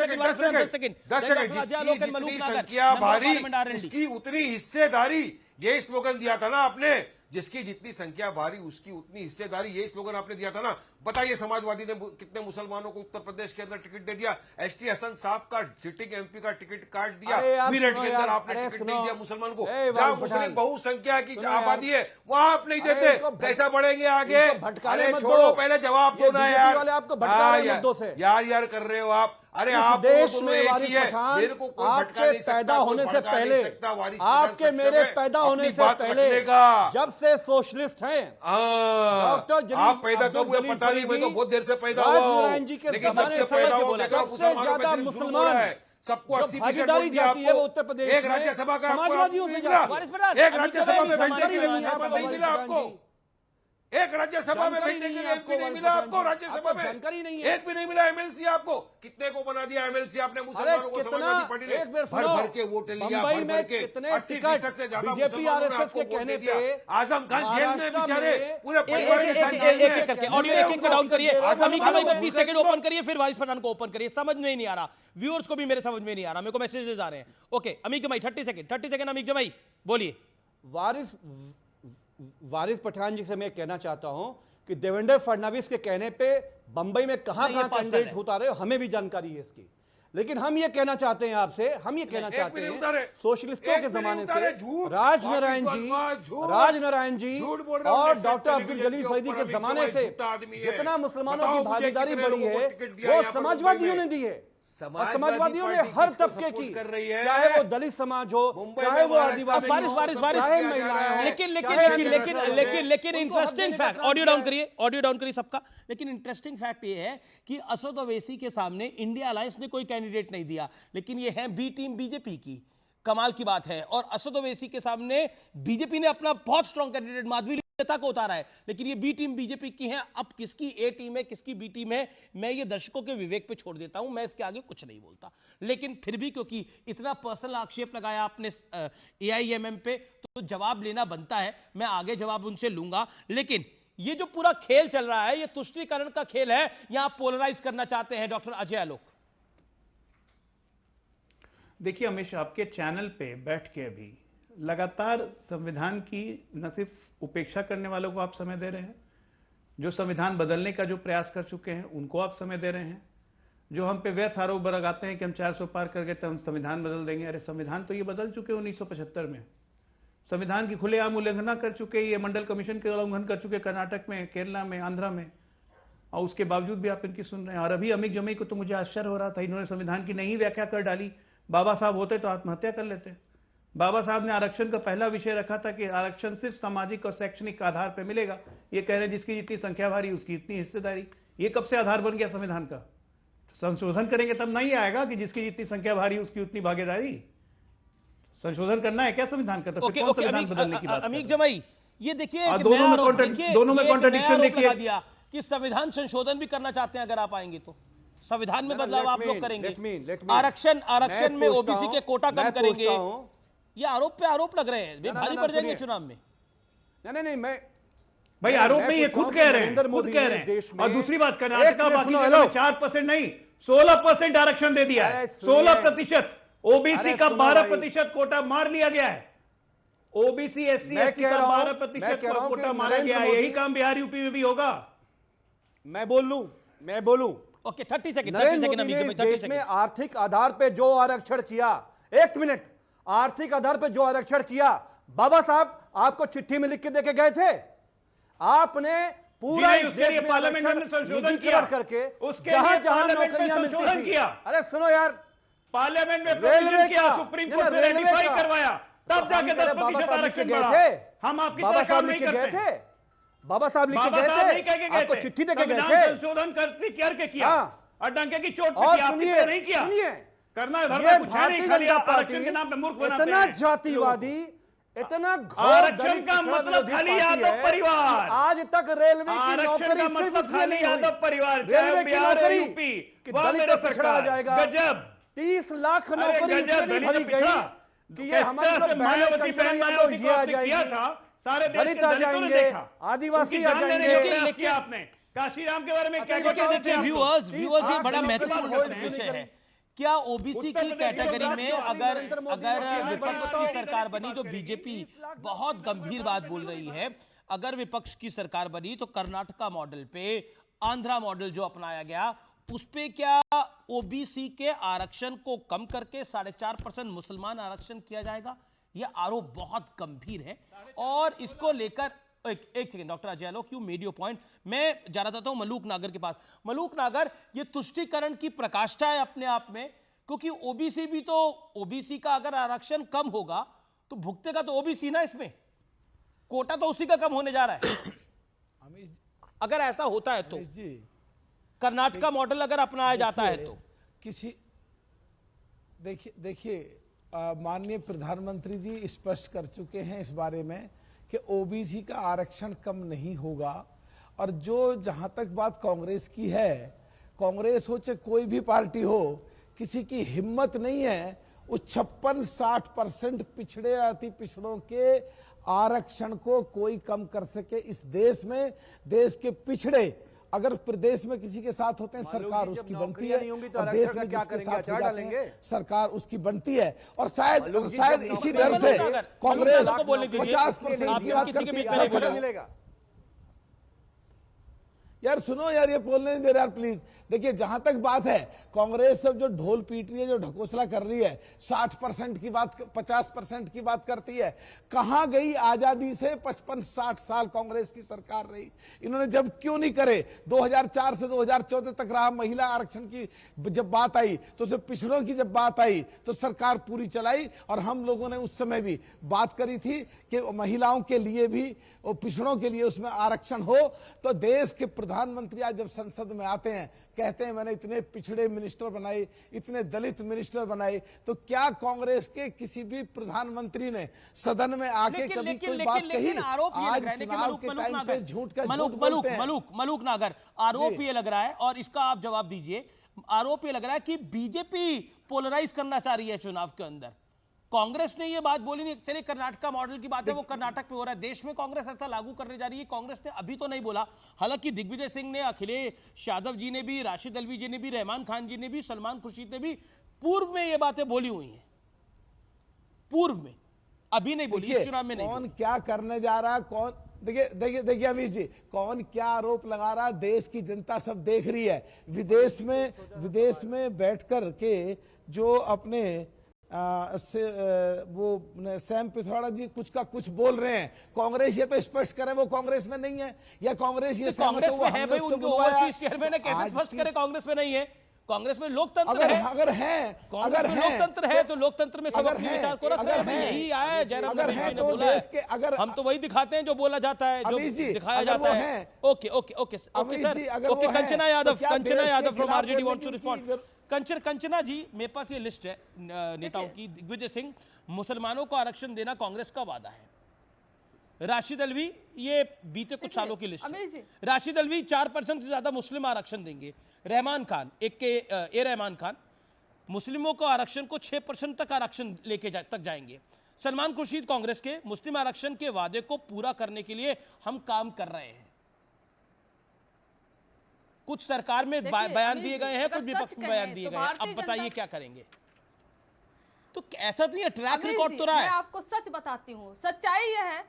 उसकी उतनी हिस्सेदारी, ये स्लोगन दिया था ना आपने, जिसकी जितनी संख्या भारी उसकी उतनी हिस्सेदारी, ये स्लोगन आपने दिया था ना। बताइए समाजवादी ने कितने मुसलमानों को उत्तर प्रदेश के अंदर टिकट दे दिया? एसटी हसन साहब का सिटिंग एमपी का टिकट काट दिया, मेरठ के अंदर आपने टिकट नहीं दिया मुसलमान को। जहां मुस्लिम बहुसंख्या की आबादी है वहां आप नहीं देते, कैसा बढ़ेंगे आगे? अरे छोड़ो, पहले जवाब दो ना यार, यार कर रहे हो आप। अरे आप देश में वारिस पठान, मेरे को कोई आपके पैदा होने से पहले, आपके मेरे पैदा होने से पहले, जब से सोशलिस्ट हैं, आप पैदा कब हुए पता नहीं, मैं तो बहुत देर से पैदा हुआ हूं, लेकिन जब से पैदा हुआ मुसलमानों पे सिर्फ जुल्म हो रहा है। सबको 80% वोट दिया आपको, उत्तर प्रदेश एक राज्यसभा का समाजवादियों से एक राज्यसभा में बैठने के लिए नहीं मिला आपको, एक राज्यसभा में बैठने के लिए एमपी नहीं मिला आपको, राज्यसभा में जानकारी नहीं है, एक भी नहीं मिला एमएलसी आपको। कितने को बना दिया एमएलसी आपने मुसलमानों को? समाजवादी पार्टी ने भर भर के वोट लिया, भर भर के 80% से ज्यादा मुसलमानों ने आपको वोट दे दिया। आजम खान जेल में बेचारे पूरे परिवार के साथ एक करके ऑडियो एक डाउन करिए। अमीक जमाई को 30 सेकंड ओपन करिए, फिर वारिस पठान को ओपन करिए। समझ में नहीं आ रहा, व्यूअर्स को भी मेरे समझ में नहीं आ रहा, मेरे को मैसेजेस आ रहे हैं। ओके, अमीक जमाई 30 सेकंड अमीक जमाई बोलिए। वारिस पठान जी से मैं कहना चाहता हूं कि देवेंद्र फडणवीस के कहने पे बंबई में कहां कैंडिडेट होता रहे, हमें भी जानकारी है इसकी, लेकिन हम ये कहना चाहते हैं आपसे, हम ये कहना चाहते हैं सोशलिस्टों के जमाने से राज नारायण जी और डॉक्टर अब्दुल जलील फरीदी के जमाने से जितना मुसलमानों की भागीदारी बढ़ी है वो समाजवादियों ने दी है। समाजवादियों ने हर तबके की, चाहे वो दलित समाज हो, चाहे वो आदिवासी, लेकिन इंटरेस्टिंग फैक्ट, ऑडियो डाउन करिए सबका। लेकिन इंटरेस्टिंग फैक्ट ये है कि असद ओवैसी के सामने इंडिया अलायंस ने कोई कैंडिडेट नहीं दिया, लेकिन ये है बी टीम बीजेपी की। कमाल की बात है। और असद ओवैसी के सामने बीजेपी ने अपना बहुत स्ट्रॉन्ग कैंडिडेट माधवी लता को उतारा है, लेकिन ये बी टीम बीजेपी की है। अब किसकी ए टीम है, किसकी बी टीम है, मैं ये दर्शकों के विवेक पे छोड़ देता हूं, मैं इसके आगे कुछ नहीं बोलता। लेकिन फिर भी क्योंकि इतना पर्सनल आक्षेप लगाया आपने AIMM पे, तो जवाब लेना बनता है। मैं आगे जवाब उनसे लूंगा, लेकिन ये जो पूरा खेल चल रहा है, ये तुष्टीकरण का खेल है या आप पोलराइज करना चाहते हैं डॉक्टर अजय आलोक? देखिए अमीश, आपके चैनल पे बैठ के अभी लगातार संविधान की न सिर्फ उपेक्षा करने वालों को आप समय दे रहे हैं, जो संविधान बदलने का जो प्रयास कर चुके हैं उनको आप समय दे रहे हैं, जो हम पे व्यर्थ आरोप लगाते हैं कि हम 400 पार कर गए तो हम संविधान बदल देंगे। अरे संविधान तो ये बदल चुके 1975 में, संविधान की खुलेआम उल्लंघना कर चुके, ये मंडल कमीशन के उल्लंघन कर चुके कर्नाटक में, केरला में, आंध्रा में, और उसके बावजूद भी आप इनकी सुन रहे हैं। और अभी अमित जमई को तो मुझे आश्चर्य हो रहा था, इन्होंने संविधान की नई व्याख्या कर डाली। बाबा साहब होते तो आत्महत्या कर लेते। बाबा साहब ने आरक्षण का पहला विषय रखा था कि आरक्षण सिर्फ सामाजिक और शैक्षणिक आधार पर मिलेगा। ये कह रहे जिसकी जितनी संख्या भारी उसकी इतनी हिस्सेदारी। ये कब से आधार बन गया संविधान का? संशोधन करेंगे तब नहीं आएगा कि जिसकी जितनी संख्या भारी उसकी उतनी भागीदारी। संशोधन करना है क्या संविधान का? तो फिर कौन संविधान बदलने की बात? अमीक जमई, ये देखिए दोनों में कॉन्ट्रडिक्शन देखिए दिया कि संविधान संशोधन भी करना चाहते हैं। अगर आप आएंगे तो संविधान में बदलाव आप लोग करेंगे, आरक्षण में ओबीसी के कोटा कम करेंगे। ये आरोप पे आरोप लग रहे हैं, वे भारी पड़ जाएंगे चुनाव में। नहीं, मैं भाई आरोप नहीं, ये खुद कह रहे हैं, खुद कह रहे हैं। और दूसरी बात, कर्नाटका बाकी 4% नहीं 16% आरक्षण दे दिया है, 16%। ओबीसी का 12% कोटा मार लिया गया है। ओबीसी SC/ST का 12% कोटा मारा गया है। यही काम बिहार यूपी में भी होगा। मैं बोलूं ओके 30 सेकंड देश में आर्थिक आधार पे जो आरक्षण किया, 1 मिनट, आर्थिक आधार पे जो आरक्षण किया, बाबा साहब आपको चिट्ठी में लिख के देके गए थे। आपने पूरा इस देश में पार्लियामेंट में संशोधन किया करके उसके जहां नौकरियां मिलती थी। अरे सुनो यार, पार्लियामेंट में प्रोविजन किया, सुप्रीम कोर्ट ने रेटिफाई करवाया, तब जाके 10% आरक्षण बढ़ा। हम आपकी तरह काम नहीं करते थे। बाबा साहब लिख के गए थे, आपको चिट्ठी देके गए थे। संशोधन करके किया और डंके की चोट पे किया, आपने नहीं किया। करना है, धर्म कुछ है नहीं, खाली आरक्षण के नाम पे मूर्ख बनाते हैं। इतना जातिवादी, इतना आरक्षण का मतलब खाली यादव परिवार। आज तक रेलवे की नौकरी का मतलब खाली यादव परिवार, रेलवे की नौकरी यूपी दलित पिछड़ा आ जाएगा। गजब, 30 लाख नौकरी भरी गई कि ये हमारे मायावती बहन मायावती को आपने किया था, सारे देश के दलितों ने देखा, आदिवासी आ जाएंगे। लेकिन आपने काशीराम के बारे में क्या देखिए व्यूअर्स, ये बड़ा महत्वपूर्ण विषय है। क्या ओबीसी की कैटेगरी में अगर विपक्ष की सरकार बनी तो बीजेपी बहुत गंभीर बात बोल रही है, अगर विपक्ष की सरकार बनी तो कर्नाटका मॉडल पे, आंध्रा मॉडल जो अपनाया गया उस पे क्या ओबीसी के आरक्षण को कम करके 4.5% मुसलमान आरक्षण किया जाएगा? यह आरोप बहुत गंभीर है और इसको लेकर एक second doctor Ajay Alok, you made your point. मैं जाना चाहता हूं मलूक नागर के पास। मलूक नागर, ये तुष्टीकरण की प्रकाष्ठा है अपने आप में, क्योंकि ओबीसी भी तो, ओबीसी का अगर आरक्षण कम होगा तो भुगतेगा तो ओबीसी ना, इसमें कोटा तो उसी का कम होने जा रहा है। अगर ऐसा होता है तो कर्नाटका मॉडल अगर अपनाया जाता है तो किसी देखिए माननीय प्रधानमंत्री जी स्पष्ट कर चुके हैं इस बारे में कि ओबीसी का आरक्षण कम नहीं होगा। और जो जहां तक बात कांग्रेस की है, कांग्रेस हो चाहे कोई भी पार्टी हो, किसी की हिम्मत नहीं है उस 56-60% पिछड़े अति पिछड़ों के आरक्षण को कोई कम कर सके इस देश में। देश के पिछड़े अगर प्रदेश में किसी के साथ होते हैं, सरकार उसकी बनती है, और देश में जिसके साथ हो जाते हैं सरकार उसकी बनती है। और शायद इसी डर से कांग्रेस 50% की बात करती है। यार सुनो यार, ये बोलने नहीं दे रहा प्लीज। देखिए जहां तक बात है, कांग्रेस सब जो ढोल पीट रही है, जो ढकोसला कर रही है, 60% की बात, 50% की बात करती है। कहां गई आजादी से 55-60 साल कांग्रेस की सरकार रही? इन्होंने जब क्यों नहीं करे? 2004 से 2014 तक रहा। महिला आरक्षण की जब बात आई तो सिर्फ पिछड़ों की जब बात आई तो सरकार पूरी चलाई। और हम लोगों ने उस समय भी बात करी थी कि महिलाओं के लिए भी और पिछड़ों के लिए उसमें आरक्षण हो, तो देश के प्रधानमंत्री आज जब संसद में आते हैं कहते हैं मैंने इतने पिछड़े मिनिस्टर बनाए, इतने दलित मिनिस्टर बनाए, तो क्या कांग्रेस के किसी भी प्रधानमंत्री ने सदन में आके कभी कोई बात कही? लेकिन आरोप ये लग रहा है कि मलूक नागर, आरोप ये लग रहा है, और इसका आप जवाब दीजिए। आरोप ये लग रहा है कि बीजेपी पोलराइज करना चाह रही है चुनाव के अंदर। कांग्रेस ने ये बात बोली नहीं। चलिए कर्नाटक का मॉडल की बात है, वो कर्नाटक में हो रहा है, देश में कांग्रेस ऐसा लागू करने जा रही है। कांग्रेस ने अभी तो नहीं बोला, हालांकि दिग्विजय सिंह ने, अखिलेश यादव जी ने भी, राशिद अल्वी जी ने भी, रहमान खान जी ने भी, सलमान खुर्शीद ने भी पूर्व में ये बातें बोली हुई हैं, पूर्व में, अभी नहीं बोली, इस चुनाव में नहीं। कौन क्या करने जा रहा है, कौन, देखिए अमीश जी, कौन क्या आरोप लगा रहा है, देश की जनता सब देख रही है। विदेश में बैठकर के जो अपने वो सैम पिथौड़ा जी कुछ का कुछ बोल रहे हैं, कांग्रेस ये तो स्पष्ट करे वो कांग्रेस में नहीं है, या कांग्रेस ये कांग्रेस में है भाई, उनके ओवरसीज चेयरमैन है, कैसे स्पष्ट करे कांग्रेस में नहीं है? कांग्रेस में लोकतंत्र है, अगर लोकतंत्र है तो लोकतंत्र में सब अपने विचार को रख रहे हैं। यही आया है, जयराम रमेश जी ने बोला है, हम तो वही दिखाते हैं जो बोला जाता है, जो दिखाया जाता है। Okay sir, okay Kanchana Yadav from RJD wants to respond. Kanchana ji, मेरे पास ये लिस्ट है नेताओं की। दिग्विजय सिंह, मुसलमानों को आरक्षण देना कांग्रेस का वादा है। राशिद अल्वी, ये बीते कुछ सालों की लिस्ट है। राशिद अल्वी 4% से ज्यादा मुस्लिम आरक्षण देंगे। रहमान खान, रहमान खान, मुस्लिमों को आरक्षण को 6% तक आरक्षण तक जाएंगे। सलमान खुर्शीद कांग्रेस के, मुस्लिम आरक्षण के वादे को पूरा करने के लिए हम काम कर रहे हैं। कुछ सरकार में बयान दिए गए हैं, कुछ विपक्ष में बयान दिए गए हैं। अब बताइए क्या करेंगे? तो ऐसा नहीं है, ट्रैक रिकॉर्ड तो रहा है। मैं आपको सच बताती हूँ, सच्चाई यह है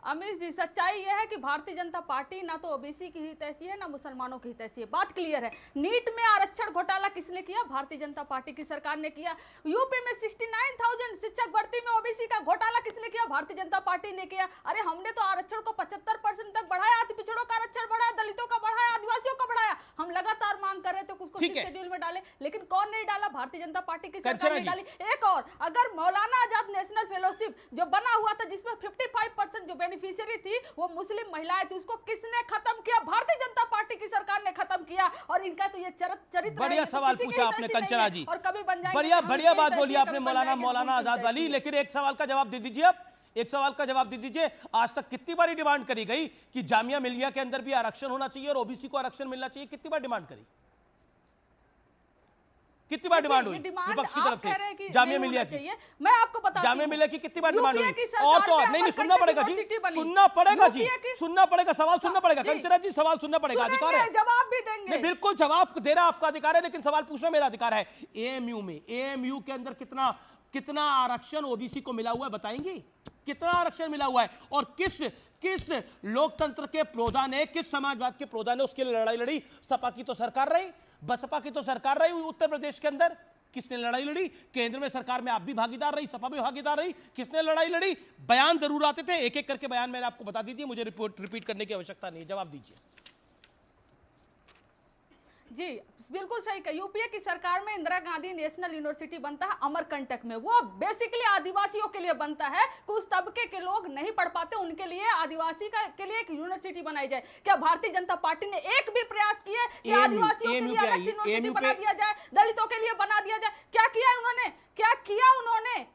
अमित जी, सच्चाई यह है कि भारतीय जनता पार्टी ना तो ओबीसी की हितैषी है ना मुसलमानों की हितैषी है। बात क्लियर है। नीट में आरक्षण घोटाला किसने किया? भारतीय जनता पार्टी की सरकार ने किया। यूपी में 69,000 शिक्षक भर्ती में ओबीसी का घोटाला किसने किया? भारतीय जनता पार्टी ने किया। अरे हमने तो आरक्षण को 75% तक बढ़ाया, अति पिछड़ों का आरक्षण बढ़ाया, दलितों का बढ़ाया, आदिवासियों का बढ़ाया। हम लगातार मांग कर रहे थे उसको शेड्यूल में डाले, लेकिन कौन नहीं डाला? भारतीय जनता पार्टी की सरकार ने डाली। एक और, अगर मौलाना आजाद नेशनल फेलोशिप जो बना हुआ था, जिसमें 55% जो बेनिफिशियरी थी वो मुस्लिम महिलाएं थी, उसको किसने खत्म किया? भारतीय जनता पार्टी की सरकार ने खत्म किया। और इनका तो ये चरित्र। बढ़िया सवाल पूछा आपने कंचना जी, और कभी बन जाएंगे। बढ़िया बात बोली आपने मौलाना आजाद वाली। लेकिन एक सवाल का जवाब दे दीजिए आप, एक सवाल का जवाब दे दीजिए। आज तक कितनी बार डिमांड करी गई कि जामिया मिलिया के अंदर भी आरक्षण होना चाहिए और ओबीसी को आरक्षण मिलना चाहिए? कितनी बार डिमांड करी? कितनी बार डिमांड हुई विपक्ष की तरफ से जामिया मिलिया की? मैं आपको बता, जामिया मिलिया की कितनी बार डिमांड हुई? और तो नहीं, सुनना पड़ेगा जी, सुनना पड़ेगा जी, सुनना पड़ेगा, सवाल सुनना पड़ेगा। कंचना जी, सवाल सुनना पड़ेगा, अधिकार है, जवाब भी देंगे। बिल्कुल जवाब देना आपका अधिकार है, लेकिन सवाल पूछना मेरा अधिकार है। एएमयू के अंदर कितना आरक्षण ओबीसी को मिला हुआ है, बताएंगी? कितना आरक्षण मिला हुआ है? और किस लोकतंत्र के प्रोधा ने, किस समाजवाद के प्रोधा ने उसके लिए लड़ाई लड़ी? सपा की तो सरकार रही, बसपा की तो सरकार रही उत्तर प्रदेश के अंदर। किसने लड़ाई लड़ी? केंद्र में सरकार में आप भी भागीदार रही, सपा भी भागीदार रही। किसने लड़ाई लड़ी? बयान जरूर आते थे, एक एक करके बयान मैंने आपको बता दी थी, मुझे रिपीट करने की आवश्यकता नहीं। जवाब दीजिए जी। बिल्कुल सही कहा। यूपीए की सरकार में इंदिरा गांधी नेशनल यूनिवर्सिटी बनता है अमरकंटक में। वो बेसिकली आदिवासियों के लिए बनता है। कुछ तबके के लोग नहीं पढ़ पाते, उनके लिए आदिवासी के लिए एक यूनिवर्सिटी बनाई जाए। क्या भारतीय जनता पार्टी ने एक भी प्रयास किया कि आदिवासियों के लिए अलग यूनिवर्सिटी बना दिया जाए, दलितों के लिए बना दिया जाए? क्या किया उन्होंने? क्या किया उन्होंने?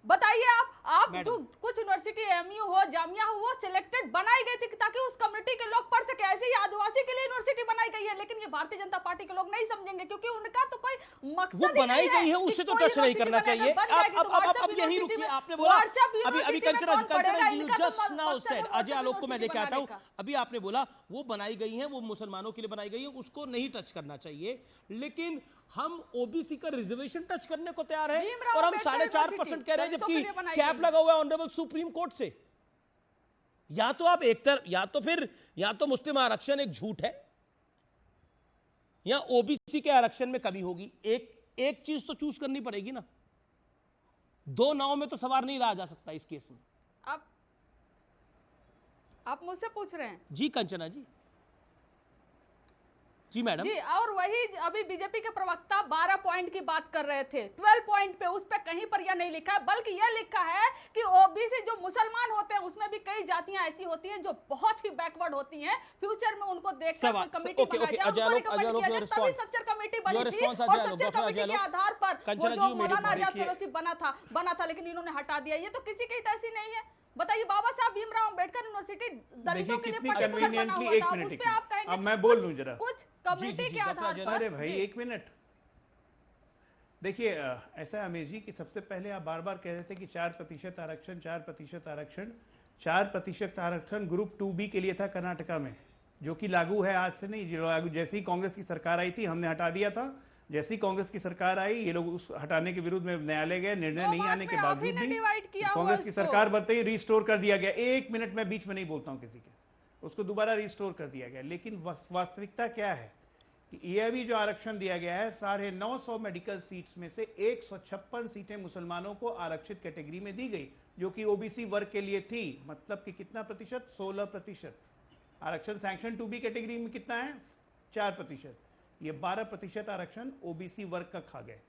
बताइए आप जो कुछ यूनिवर्सिटी एमयू हो, जामिया हो, वो सिलेक्टेड बनाई गई थी ताकि उस कम्युनिटी के लोग पढ़ सके। ऐसे ही आदिवासी के लिए यूनिवर्सिटी बनाई गई है, लेकिन ये भारतीय जनता पार्टी के लोग नहीं समझेंगे, क्योंकि उनका तो कोई मकसद वो बनाई गई है, उससे तो टच नहीं करना चाहिए। अब यही रुकिए, आपने बोला अभी कंचना जी just now said, Ajay Alok को मैं लेके आता हूं। अभी आपने बोला वो बनाई गई है, वो मुसलमानों के लिए बनाई गई है, उसको नहीं टच करना चाहिए। लेकिन हम ओबीसी का रिजर्वेशन टच करने को तैयार है और हम 4.5% कह रहे हैं, जबकि कैप लगा हुआ है ऑनरेबल सुप्रीम कोर्ट से। या तो आप या तो मुस्लिम आरक्षण एक झूठ है, या ओबीसी के आरक्षण में कमी होगी। एक चीज तो चूज करनी पड़ेगी ना। दो नाव में तो सवार नहीं रहा जा सकता इस केस में। आप मुझसे पूछ रहे हैं? जी कंचना जी। जी मैडम। जी, और वही अभी बीजेपी के प्रवक्ता 12 पॉइंट की बात कर रहे थे, 12 पॉइंट पे उस पे कहीं पर यह नहीं लिखा है, बल्कि यह लिखा है कि ओबीसी जो मुसलमान होते हैं उसमें भी कई जातियां ऐसी होती हैं जो बहुत ही बैकवर्ड होती हैं, फ्यूचर में उनको देखकर कोई कमेटी बनाई जाए, तभी सच्चर कमेटी बनी थी, और सच्चर कमेटी के आधार पर वो जो मौलाना आजाद फेलोशिप बना था, लेकिन इन्होंने हटा दिया। ये तो किसी की तैसी नहीं है। बताइए, बाबा साहब भीमराव अंबेडकर यूनिवर्सिटी दलितों के लिए पर्टिकुलर बना हुआ था, उस पे आप कहेंगे अब मैं बोल लूं जरा कुछ कमेटी के आधार पर। अरे भाई एक मिनट, देखिए ऐसा है अमीर जी कि सबसे पहले आप बार बार कह रहे थे कि 4% आरक्षण, 4% आरक्षण। 4% आरक्षण ग्रुप 2B के लिए था कर्नाटका में, जो कि लागू है आज से नहीं, जो लागू जैसे ही कांग्रेस की सरकार आई थी हमने हटा दिया था। जैसे ही कांग्रेस की सरकार आई, ये लोग उस हटाने के विरुद्ध में न्यायालय गए, निर्णय नहीं आने के बावजूद भी कांग्रेस की सरकार बनते ही रिस्टोर कर दिया गया। एक मिनट में बीच में नहीं बोलता हूं किसी के, उसको दोबारा रिस्टोर कर दिया गया। लेकिन वास्तविकता क्या है कि यह भी जो आरक्षण दिया गया है, 950 मेडिकल सीट्स में से 156 सीटें मुसलमानों को आरक्षित कैटेगरी में दी गई, जो कि ओबीसी वर्ग के लिए थी। मतलब कि कितना प्रतिशत? 16%। आरक्षण सैंक्शन 2B कैटेगरी में कितना है? 4%। ये 12% आरक्षण ओबीसी वर्ग का खा गए।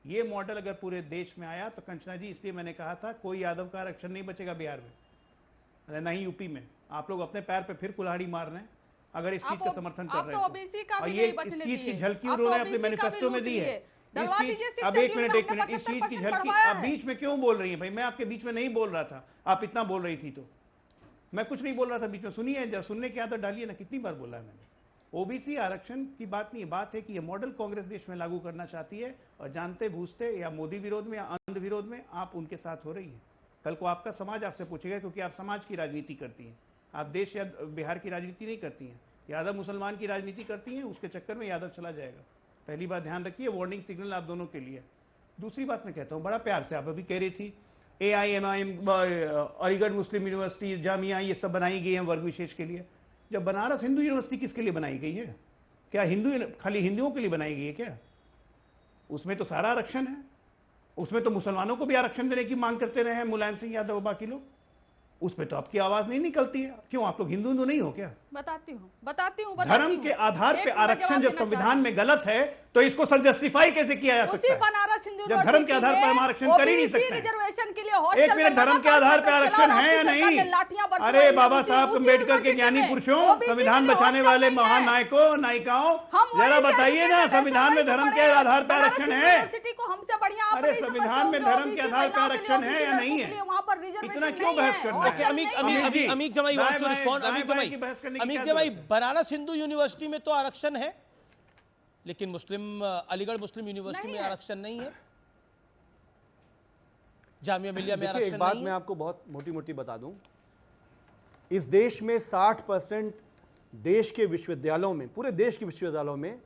ये मॉडल अगर पूरे देश में आया तो कंचना जी, इसलिए मैंने कहा था कोई यादव का आरक्षण नहीं बचेगा बिहार में, ना ही यूपी में। आप लोग अपने पैर पे फिर कुल्हाड़ी मार रहे हैं अगर इस चीज का समर्थन कर रहे हैं। और ये इस चीज की झलकी उन्होंने अपने मैनिफेस्टो में दी है। अब एक मिनट, इस चीज की झलकी आप बीच में क्यों बोल रही है भाई? मैं आपके बीच में नहीं बोल रहा था, आप इतना बोल रही थी तो मैं कुछ नहीं बोल रहा था बीच में। सुनिए, जब सुनने की आदत डालिए ना, कितनी बार बोला है मैंने। ओबीसी आरक्षण की बात नहीं है, बात है कि ये मॉडल कांग्रेस देश में लागू करना चाहती है, और जानते बूझते या मोदी विरोध में या अंध विरोध में आप उनके साथ हो रही है। कल को आपका समाज आपसे पूछेगा, क्योंकि आप समाज की राजनीति करती हैं, आप देश या बिहार की राजनीति नहीं करती हैं, यादव मुसलमान की राजनीति करती हैं। उसके चक्कर में यादव चला जाएगा। पहली बात ध्यान रखिए, वार्निंग सिग्नल आप दोनों के लिए। दूसरी बात मैं कहता हूं बड़ा प्यार से, आप अभी कह रही थी AIMIM, अलीगढ़ मुस्लिम यूनिवर्सिटी, जामिया, ये सब बनाई गई है वर्ग विशेष के लिए। जब बनारस हिंदू यूनिवर्सिटी किसके लिए बनाई गई है? क्या खाली हिंदुओं के लिए बनाई गई है क्या? उसमें तो सारा आरक्षण है, उसमें तो मुसलमानों को भी आरक्षण देने की मांग करते रहे हैं मुलायम सिंह यादव और बाकी लोग। उसमें तो आपकी आवाज नहीं निकलती है। क्यों, आप लोग हिंदू नहीं हो क्या? बताती हूँ। धर्म के आधार पे आरक्षण जब संविधान में गलत है तो इसको जस्टिफाई कैसे किया जा सकता है? बनारस जब धर्म के आधार पर हम आरक्षण कर ही नहीं सकते। रिजर्वेशन के लिए एक मिनट, धर्म के आधार पर आरक्षण है या नहीं? अरे बाबा साहब अम्बेडकर के ज्ञानी पुरुषों, संविधान बचाने वाले महान नायकों नायिकाओं, जरा बताइए ना, संविधान में धर्म के आधार पर आरक्षण है? अरे संविधान में धर्म के आधार पर आरक्षण है या नहीं है? इतना क्यों बहस करना है? अमीक जमाई वांट टू रिस्पॉन्ड। अमीक जमाई, बनारस हिंदू यूनिवर्सिटी में तो आरक्षण है, लेकिन अलीगढ़ मुस्लिम यूनिवर्सिटी में आरक्षण नहीं है, जामिया मिलिया में आरक्षण नहीं है। एक बात मैं आपको बहुत मोटी मोटी बता दूं, इस देश में 60% देश के विश्वविद्यालयों में, पूरे देश के विश्वविद्यालयों में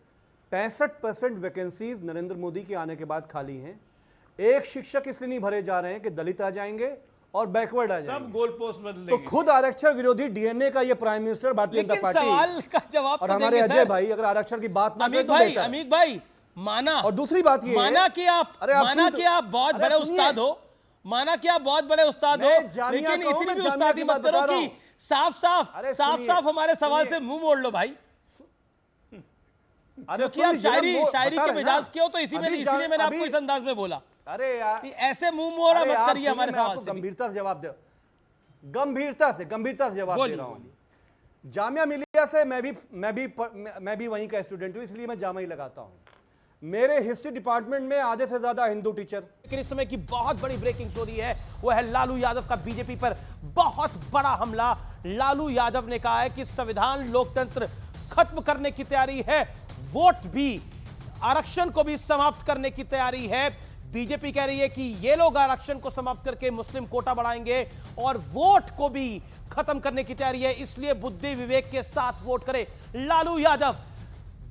65% वैकेंसीज नरेंद्र मोदी के आने के बाद खाली हैं। एक शिक्षक इसलिए नहीं भरे जा रहे हैं कि दलित आ जाएंगे और बैकवर्ड आ जाएंगे, सब गोल पोस्ट बदलेंगे। तो खुद आरक्षण विरोधी डीएनए का ये prime minister Bharatiya Janata party, सवाल का जवाब और हमारे अजय भाई अगर आरक्षण की बात ना करें तो अमीक भाई माना, और दूसरी बात ये माना कि आप बहुत बड़े उस्ताद हो, माना कि आप बहुत बड़े उस्ताद हो, लेकिन इतनी भी उस्तादी मत करो कि साफ साफ हमारे सवाल से मुंह मोड़ लो भाई। क्योंकि आप शायरी के मिजाज के हो, तो इसीलिए मैंने आपको इस अंदाज में बोला। अरे यार, ऐसे मुंह मोड़ा मत करिए हमारे सवाल से। गंभीरता से जवाब दे, गंभीरता से जवाब दे रहा हूं। जामिया मिलिया से मैं भी वहीं का स्टूडेंट हूं, इसलिए मैं जामा ही लगाता हूं। मेरे हिस्ट्री डिपार्टमेंट में आधे से ज्यादा हिंदू टीचर। लेकिन इस समय की बहुत बड़ी ब्रेकिंग स्टोरी है, वो है लालू यादव का बीजेपी पर बहुत बड़ा हमला। लालू यादव ने कहा है कि संविधान लोकतंत्र खत्म करने की तैयारी है, वोट भी, आरक्षण को भी समाप्त करने की तैयारी है। बीजेपी कह रही है कि ये लोग आरक्षण को समाप्त करके मुस्लिम कोटा बढ़ाएंगे और वोट को भी खत्म करने की तैयारी है, इसलिए बुद्धि विवेक के साथ वोट करें। लालू यादव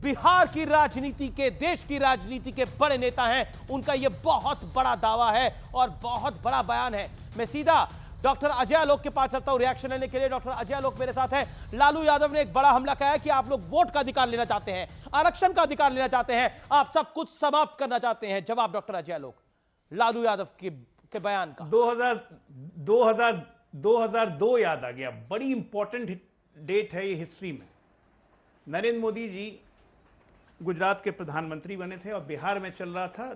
बिहार की राजनीति के, देश की राजनीति के बड़े नेता हैं, उनका यह बहुत बड़ा दावा है और बहुत बड़ा बयान है। मैं सीधा डॉक्टर अजय आलोक के पास चलता हूं रिएक्शन लेने के लिए। डॉक्टर अजय आलोक मेरे साथ हैं। लालू यादव ने एक बड़ा हमला किया है कि आप लोग वोट का अधिकार लेना चाहते हैं, आरक्षण का अधिकार लेना चाहते हैं, आप सब कुछ समाप्त करना चाहते हैं। जवाब डॉक्टर अजय आलोक लालू यादव के बयान का। 2002 याद आ गया, बड़ी इंपॉर्टेंट डेट है ये हिस्ट्री में। नरेंद्र मोदी जी गुजरात के प्रधानमंत्री बने थे और बिहार में चल रहा था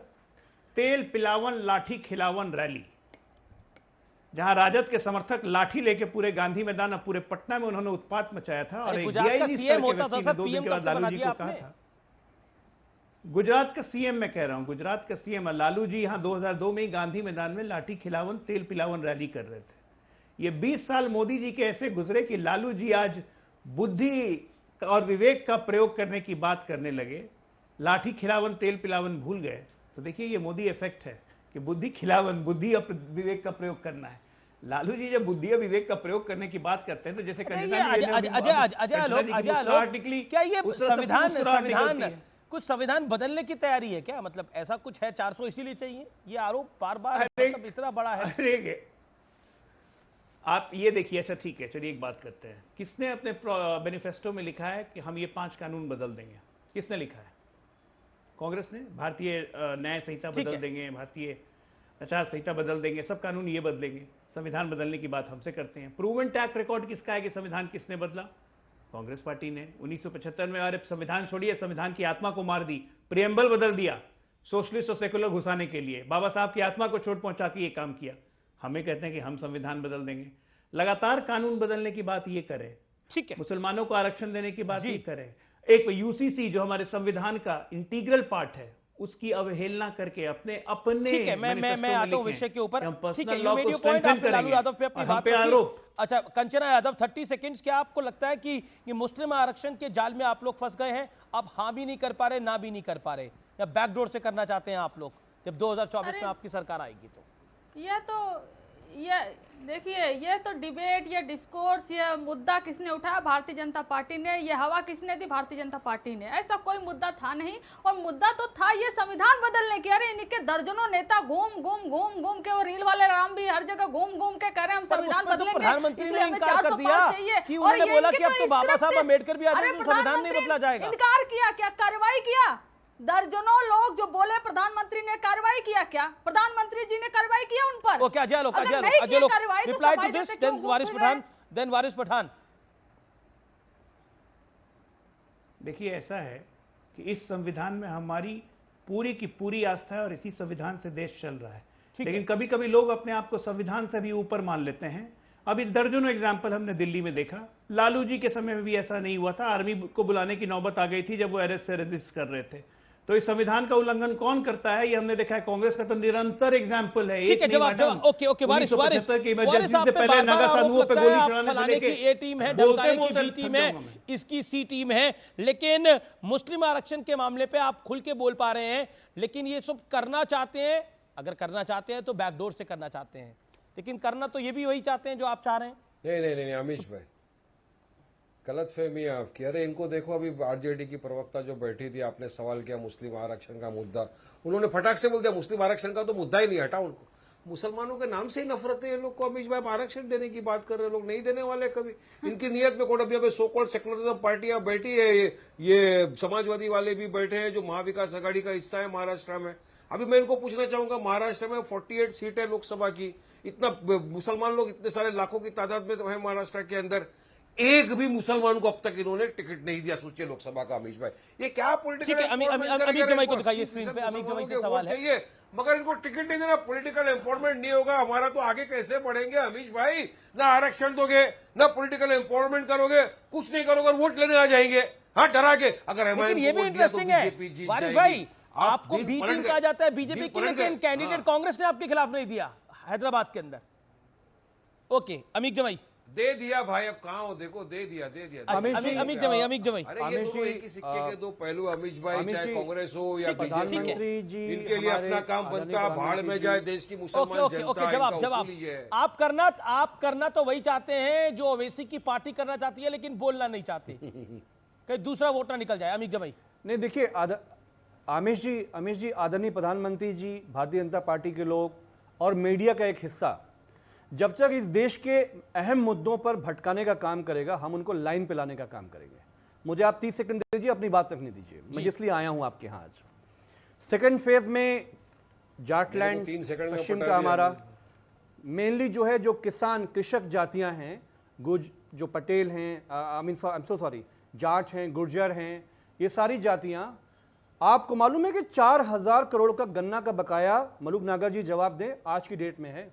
तेल पिलावन लाठी खिलावन रैली, जहां राजद के समर्थक लाठी लेके पूरे गांधी मैदान और पूरे पटना में उन्होंने उत्पात मचाया था। और एक गुजरात का DIG सीएम स्तर के होता था व्यक्ति सर, ने 2 दिन पीएम के कब बाद से बना लालू जी दिया को कहा आपने? था। गुजरात का सीएम मैं कह रहा हूं, गुजरात का सीएम लालू जी यहां 2002 में ही गांधी मैदान में लाठी खिलावन तेल पिलावन रैली कर रहे थे। ये 20 साल मोदी जी के ऐसे गुजरे कि लालू जी आज बुद्धि और विवेक का प्रयोग करने की बात करने लगे, लाठी खिलावन तेल पिलावन भूल गए। तो देखिए ये मोदी इफेक्ट है कि बुद्धि खिलावन, बुद्धि और विवेक का प्रयोग करना है। लालू जी जब बुद्धि और विवेक का प्रयोग करने की बात करते हैं तो जैसे क्या ये संविधान कुछ संविधान बदलने की तैयारी है क्या? मतलब ऐसा कुछ है, 400 इसीलिए चाहिए? ये आरोप बार बार मतलब इतना बड़ा है। अरे आप ये देखिए, अच्छा ठीक है, चलिए एक बात करते हैं, किसने अपने मैनिफेस्टो में लिखा है कि हम ये 5 कानून बदल देंगे? किसने लिखा है? कांग्रेस ने। भारतीय न्याय संहिता बदल देंगे, भारतीय आचार संहिता बदल देंगे, सब कानून ये बदलेंगे, संविधान बदलने की बात हमसे करते हैं। प्रूवन ट्रैक रिकॉर्ड किसका है कि संविधान किसने बदला? कांग्रेस पार्टी ने। 1975 में अरे संविधान छोड़िए, संविधान की आत्मा को मार दी, प्रियम्बल बदल दिया सोशलिस्ट और सेकुलर घुसाने के लिए, बाबा साहब की आत्मा को चोट पहुंचा के ये काम किया। हमें कहते हैं कि हम संविधान बदल देंगे। लगातार कानून बदलने की बात ये करें, ठीक है, मुसलमानों को आरक्षण देने की बात ये करें, एक यूसीसी जो हमारे संविधान का इंटीग्रल पार्ट है उसकी अवहेलना करके अपने ठीक है, मैं आता हूं विषय के ऊपर। ठीक है, यू मेड योर पॉइंट। आपने लालू यादव पे अपनी बात रखी। अच्छा कंचना यादव, 30 सेकंड्स, क्या आपको लगता है कि ये मुस्लिम आरक्षण के जाल में आप लोग फंस गए हैं, अब हाँ भी नहीं कर पा रहे, ना भी नहीं कर पा रहे, या बैकडोर से करना चाहते हैं आप लोग जब 2024 में आपकी सरकार आएगी? तो ये देखिए, ये तो डिबेट, ये डिस्कोर्स, ये मुद्दा किसने उठाया? भारतीय जनता पार्टी ने। ये हवा किसने दी? भारतीय जनता पार्टी ने। ऐसा कोई मुद्दा था नहीं, और मुद्दा तो था ये संविधान बदलने की। अरे इनके दर्जनों नेता घूम के, वो रील वाले राम भी हर जगह घूम के कह रहे हैं हम संविधान बदलेंगे। प्रधानमंत्री ने इनकार कर दिया कि उन्होंने बोला कि अब तो बाबा साहब अम्बेडकर भी आते हैं, संविधान नहीं बदला जाएगा। इनकार किया क्या? कार्रवाई किया? दर्जनों लोग जो बोले प्रधानमंत्री ने कार्रवाई किया क्या? प्रधानमंत्री जी ने कार्रवाई किया उन पर? ओके, अजय लोग रिप्लाई टू दिस, देन वारिस पठान। देखिए ऐसा है कि इस संविधान में हमारी पूरी की पूरी आस्था है और इसी संविधान से देश चल रहा है। लेकिन कभी कभी लोग अपने आप को संविधान से भी ऊपर मान लेते हैं। अभी दर्जनों एग्जाम्पल हमने दिल्ली में देखा। लालू जी के समय में भी ऐसा नहीं हुआ था, आर्मी को बुलाने की नौबत आ गई थी जब वो अरेस्ट से रेजिस्ट कर रहे थे। तो इस संविधान का उल्लंघन कौन करता है ये हमने देखा है। कांग्रेस का तो निरंतर एग्जाम्पल है। ठीक है, जवाब ओके वारिस आप पे बार-बार आरोप लगता है आप फलाने की ए टीम है, ढमकाने की बी टीम है, इसकी सी टीम है, लेकिन मुस्लिम आरक्षण के मामले पे आप खुल के बोल पा रहे हैं। लेकिन ये सब करना चाहते हैं, अगर करना चाहते हैं तो बैकडोर से करना चाहते हैं, लेकिन करना तो ये भी वही चाहते हैं जो आप चाह रहे हैं। नहीं अमीश भाई, गलतफहमी है आपकी। अरे इनको देखो, अभी आरजेडी की प्रवक्ता जो बैठी थी, आपने सवाल किया मुस्लिम आरक्षण का मुद्दा, उन्होंने फटाक से बोल दिया मुस्लिम आरक्षण का तो मुद्दा ही नहीं हटा। उनको मुसलमानों के नाम से ही नफरत है ये लोग को। अमीश भाई आरक्षण देने की बात कर रहे, लोग नहीं देने वाले कभी। इनकी नियत में कोई अभी सो कॉल्ड सेक्युलरिज्म पार्टियां बैठी है, ये समाजवादी वाले भी बैठे हैं जो महाविकास आघाड़ी का हिस्सा है महाराष्ट्र में। अभी मैं इनको पूछना चाहूंगा, महाराष्ट्र में 48 सीट है लोकसभा की, इतना मुसलमान लोग इतने सारे लाखों की तादाद में तो है महाराष्ट्र के अंदर, एक भी मुसलमान को अब तक इन्होंने टिकट नहीं दिया। सोचिए लोकसभा का। अमीश भाई ये क्या पॉलिटिकल, अमित जमाई को दिखाइए स्क्रीन पे, अमित जमाई से सवाल है। मगर इनको टिकट नहीं देना, पॉलिटिकल एम्पावरमेंट नहीं होगा हमारा तो आगे कैसे बढ़ेंगे अमीश भाई? ना आरक्षण दोगे, ना पॉलिटिकल एम्पावरमेंट करोगे, कुछ नहीं करोगे, वोट लेने आ जाएंगे हाँ डरा के। अगर ये भी इंटरेस्टिंग है वारिस भाई, आपको बी टीम कहा जाता है बीजेपी की, लेकिन कैंडिडेट कांग्रेस ने आपके खिलाफ नहीं दिया हैदराबाद के अंदर। ओके अमित जमाई दे दिया भाई, अब कहाँ हो देखो, दे दिया। अमित जमाई अरे ये दोनों एक ही सिक्के के दो पहलू। अमीश भाई चाहे कांग्रेस हो या बीजेपी, इनके लिए अपना काम बनता है, भाड़ में जाए देश की मुसलमान जनता। जवाब आप करना तो वही चाहते हैं जो ओवैसी की पार्टी करना चाहती है, लेकिन बोलना नहीं चाहते, कहीं दूसरा वोट ना निकल जाए। अमित जमाई नहीं, देखिए आमिश जी, आदरणीय प्रधानमंत्री जी, भारतीय जनता पार्टी के लोग और मीडिया का एक हिस्सा जब तक इस देश के अहम मुद्दों पर भटकाने का काम करेगा, हम उनको लाइन पे लाने का काम करेंगे। मुझे आप 30 सेकंड दीजिए, अपनी बात रखने दीजिए। मैं इसलिए आया हूं आपके यहाँ आज। सेकंड फेज में जाटलैंड पश्चिम का हमारा मेनली जो है, जो किसान कृषक जातियां हैं, गुज जो पटेल हैं, I am so sorry, Jat हैं, गुर्जर हैं, ये सारी जातियां, आपको मालूम है कि 4000 करोड़ का गन्ना का बकाया, मलूक नागर जी जवाब दें, आज की डेट में है।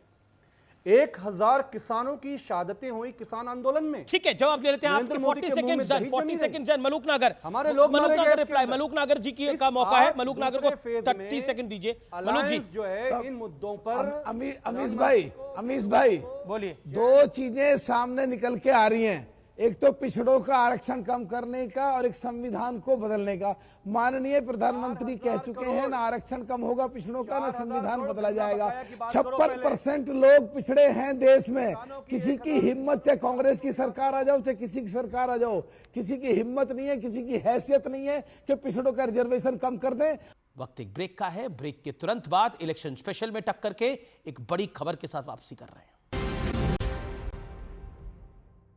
1000 किसानों की शहादतें हुई किसान आंदोलन में। ठीक है, जवाब ले लेते हैं आपके। 40 सेकंड डन। मलूक नागर, हमारे लोग मलूक नागर रिप्लाई, मलूक नागर जी की का मौका है। मलूक नागर को 30 सेकंड दीजिए। मलूक जी जो है इन मुद्दों पर अमीश भाई बोलिए। दो चीजें सामने निकल के आ रही हैं, एक तो पिछड़ों का आरक्षण कम करने का और एक संविधान को बदलने का। माननीय प्रधानमंत्री कह चुके हैं ना आरक्षण कम होगा पिछड़ों का, ना संविधान बदला जाएगा। 56% लोग पिछड़े हैं देश में। किसी की हिम्मत, चाहे कांग्रेस की सरकार आ जाओ, चाहे किसी की सरकार आ जाओ, किसी की हिम्मत नहीं है, किसी की हैसियत नहीं है कि पिछड़ों का रिजर्वेशन कम कर दें। वक्त एक ब्रेक का है। ब्रेक के तुरंत बाद इलेक्शन स्पेशल में टक्कर के एक बड़ी खबर के साथ वापसी कर रहे हैं।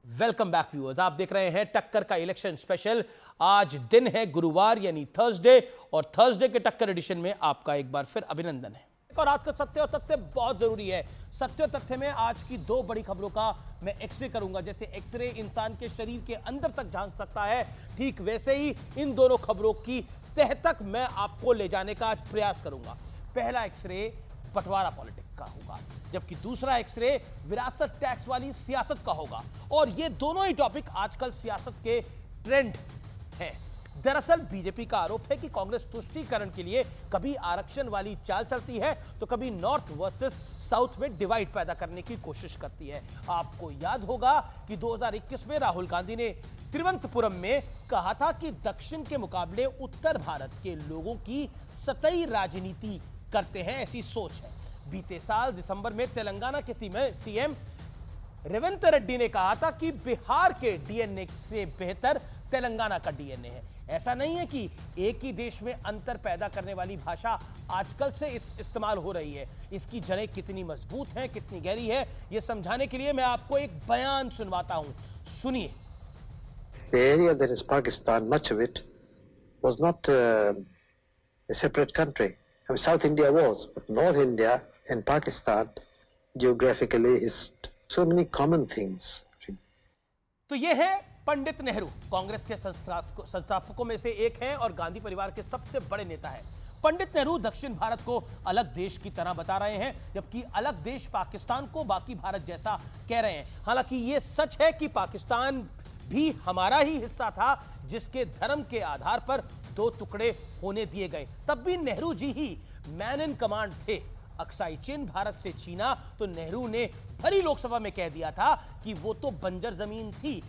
वेलकम बैक व्यूअर्स, आप देख रहे हैं टक्कर का इलेक्शन स्पेशल। आज दिन है गुरुवार यानी थर्सडे, और थर्सडे के टक्कर एडिशन में आपका एक बार फिर अभिनंदन है। और आज का सत्य और तथ्य बहुत जरूरी है। सत्य और तथ्य में आज की दो बड़ी खबरों का मैं एक्सरे करूंगा। जैसे एक्सरे इंसान के शरीर के अंदर तक झांक सकता है, ठीक वैसे ही इन दोनों खबरों की तह तक मैं आपको ले जाने का आज प्रयास करूंगा। पहला एक्सरे बंटवारा पॉलिटिक्स का होगा, जबकि दूसरा एक्सरे विरासत टैक्स वाली सियासत का होगा। और ये दोनों ही टॉपिक आजकल सियासत के ट्रेंड है। दरअसल बीजेपी का आरोप है कि कांग्रेस तुष्टीकरण के लिए कभी आरक्षण वाली चाल चलती है तो कभी नॉर्थ वर्सेस साउथ में डिवाइड पैदा करने की कोशिश करती है। आपको याद होगा कि 2021 में राहुल गांधी ने तिरुवनंतपुरम में कहा था कि दक्षिण के मुकाबले उत्तर भारत के लोगों की सतही राजनीति करते हैं, ऐसी सोच है। बीते साल दिसंबर में तेलंगाना के सीएम रेवंत रेड्डी ने कहा था कि बिहार के डीएनए से बेहतर तेलंगाना का डीएनए है। ऐसा नहीं है कि एक ही देश में अंतर पैदा करने वाली भाषा आजकल से इस्तेमाल हो रही है। इसकी जड़ें कितनी मजबूत हैं, कितनी गहरी है, यह समझाने के लिए मैं आपको एक बयान सुनवाता हूं, सुनिए। The area that is Pakistan, much of it was not a separate country. I mean, South India was, but North India and Pakistan geographically is so many common things. तो ये है पंडित नेहरू, कांग्रेस के संस्थापकों में से एक हैं और गांधी परिवार के सबसे बड़े नेता हैं। पंडित नेहरू दक्षिण भारत को अलग देश की तरह बता रहे हैं, जबकि अलग देश पाकिस्तान को बाकी भारत जैसा कह रहे हैं। हालांकि ये सच है कि पाकिस्तान भी हमारा ही हिस्सा था, जिसके धर्म के आधार पर दो टुकड़े होने दिए गए। तब भी नेहरू जी ही मैन इन कमांड थे। अक्साई चीन भारत से छीना तो नेहरू ने भरी लोकसभा में कह दिया था कि वो तो बंजर जमीन थी,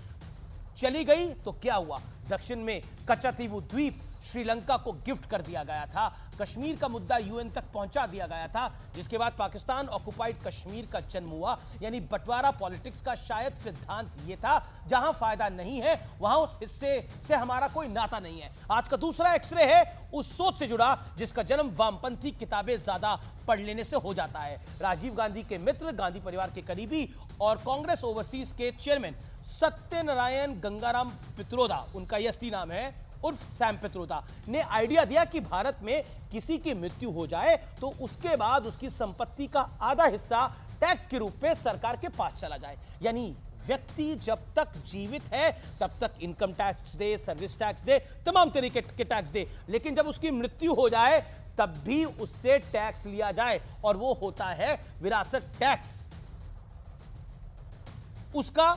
चली गई तो क्या हुआ। दक्षिण में कच्चातीवू द्वीप श्रीलंका को गिफ्ट कर दिया गया था। कश्मीर का मुद्दा यूएन तक पहुंचा दिया गया था, जिसके बाद पाकिस्तान ऑक्युपाइड कश्मीर का जन्म हुआ। यानी बंटवारा पॉलिटिक्स का शायद सिद्धांत यह था, जहां फायदा नहीं है वहां उस हिस्से से हमारा कोई नाता नहीं है। आज का दूसरा एक्सरे है उस सोच से जुड़ा जिसका जन्म वामपंथी किताबें ज्यादा पढ़ लेने से हो जाता है। राजीव गांधी के मित्र, गांधी परिवार के करीबी और कांग्रेस ओवरसीज के चेयरमैन सत्यनारायण गंगाराम पित्रोदा, उनका ये असली नाम है, उर्फ सैम पित्रोदा, ने आइडिया दिया कि भारत में किसी की मृत्यु हो जाए तो उसके बाद उसकी संपत्ति का आधा हिस्सा टैक्स के रूप में सरकार के पास चला जाए। यानी व्यक्ति जब तक जीवित है तब तक इनकम टैक्स दे, सर्विस टैक्स दे, तमाम तरीके के टैक्स दे, लेकिन जब उसकी मृत्यु हो जाए तब भी उससे टैक्स लिया जाए, और वो होता है विरासत टैक्स। उसका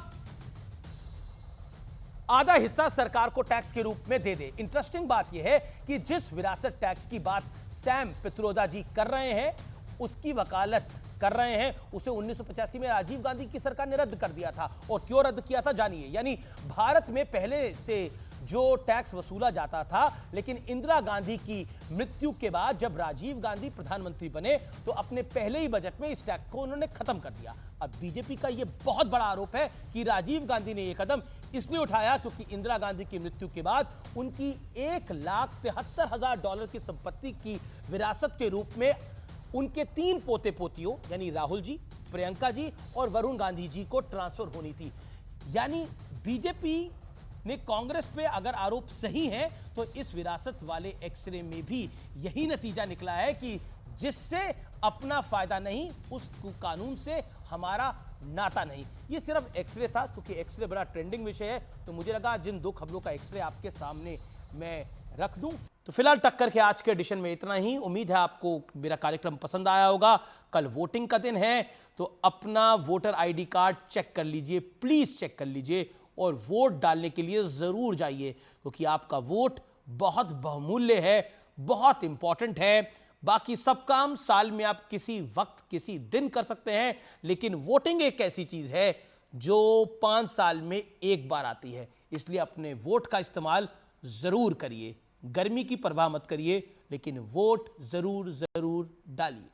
आधा हिस्सा सरकार को टैक्स के रूप में दे दे। इंटरेस्टिंग बात यह है कि जिस विरासत टैक्स की बात सैम पित्रोदा जी कर रहे हैं, उसकी वकालत कर रहे हैं, उसे 1985 में राजीव गांधी की सरकार ने रद्द कर दिया था। और क्यों रद्द किया था जानिए। यानी भारत में पहले से जो टैक्स वसूला जाता था, लेकिन इंदिरा गांधी की मृत्यु के बाद जब राजीव गांधी प्रधानमंत्री बने तो अपने पहले ही बजट में इस टैक्स को उन्होंने खत्म कर दिया। अब बीजेपी का यह बहुत बड़ा आरोप है कि राजीव गांधी ने यह कदम इसलिए उठाया क्योंकि इंदिरा गांधी की मृत्यु के बाद उनकी $1,73,000 की संपत्ति की विरासत के रूप में उनके 3 पोते पोतियों यानी राहुल जी, प्रियंका जी और वरुण गांधी जी को ट्रांसफर होनी थी। यानी बीजेपी ने कांग्रेस पे अगर आरोप सही है तो इस विरासत वाले एक्सरे में भी यही नतीजा निकला है कि जिससे अपना फायदा नहीं, उस कानून से हमारा नाता नहीं। ये सिर्फ एक्सरे था, क्योंकि एक्सरे बड़ा ट्रेंडिंग विषय है, तो मुझे लगा जिन 2 खबरों का एक्सरे आपके सामने मैं रख दूं। तो फिलहाल टक्कर के आज के एडिशन में इतना ही। उम्मीद है आपको मेरा कार्यक्रम पसंद आया होगा। कल वोटिंग का दिन है, तो अपना वोटर आईडी कार्ड चेक कर लीजिए, प्लीज चेक कर लीजिए, और वोट डालने के लिए जरूर जाइए, क्योंकि आपका वोट बहुत बहुमूल्य है, बहुत इंपॉर्टेंट है। बाकी सब काम साल में आप किसी वक्त किसी दिन कर सकते हैं, लेकिन वोटिंग एक ऐसी चीज है जो 5 साल में एक बार आती है, इसलिए अपने वोट का इस्तेमाल जरूर करिए। गर्मी की परवाह मत करिए, लेकिन वोट जरूर जरूर डालिए।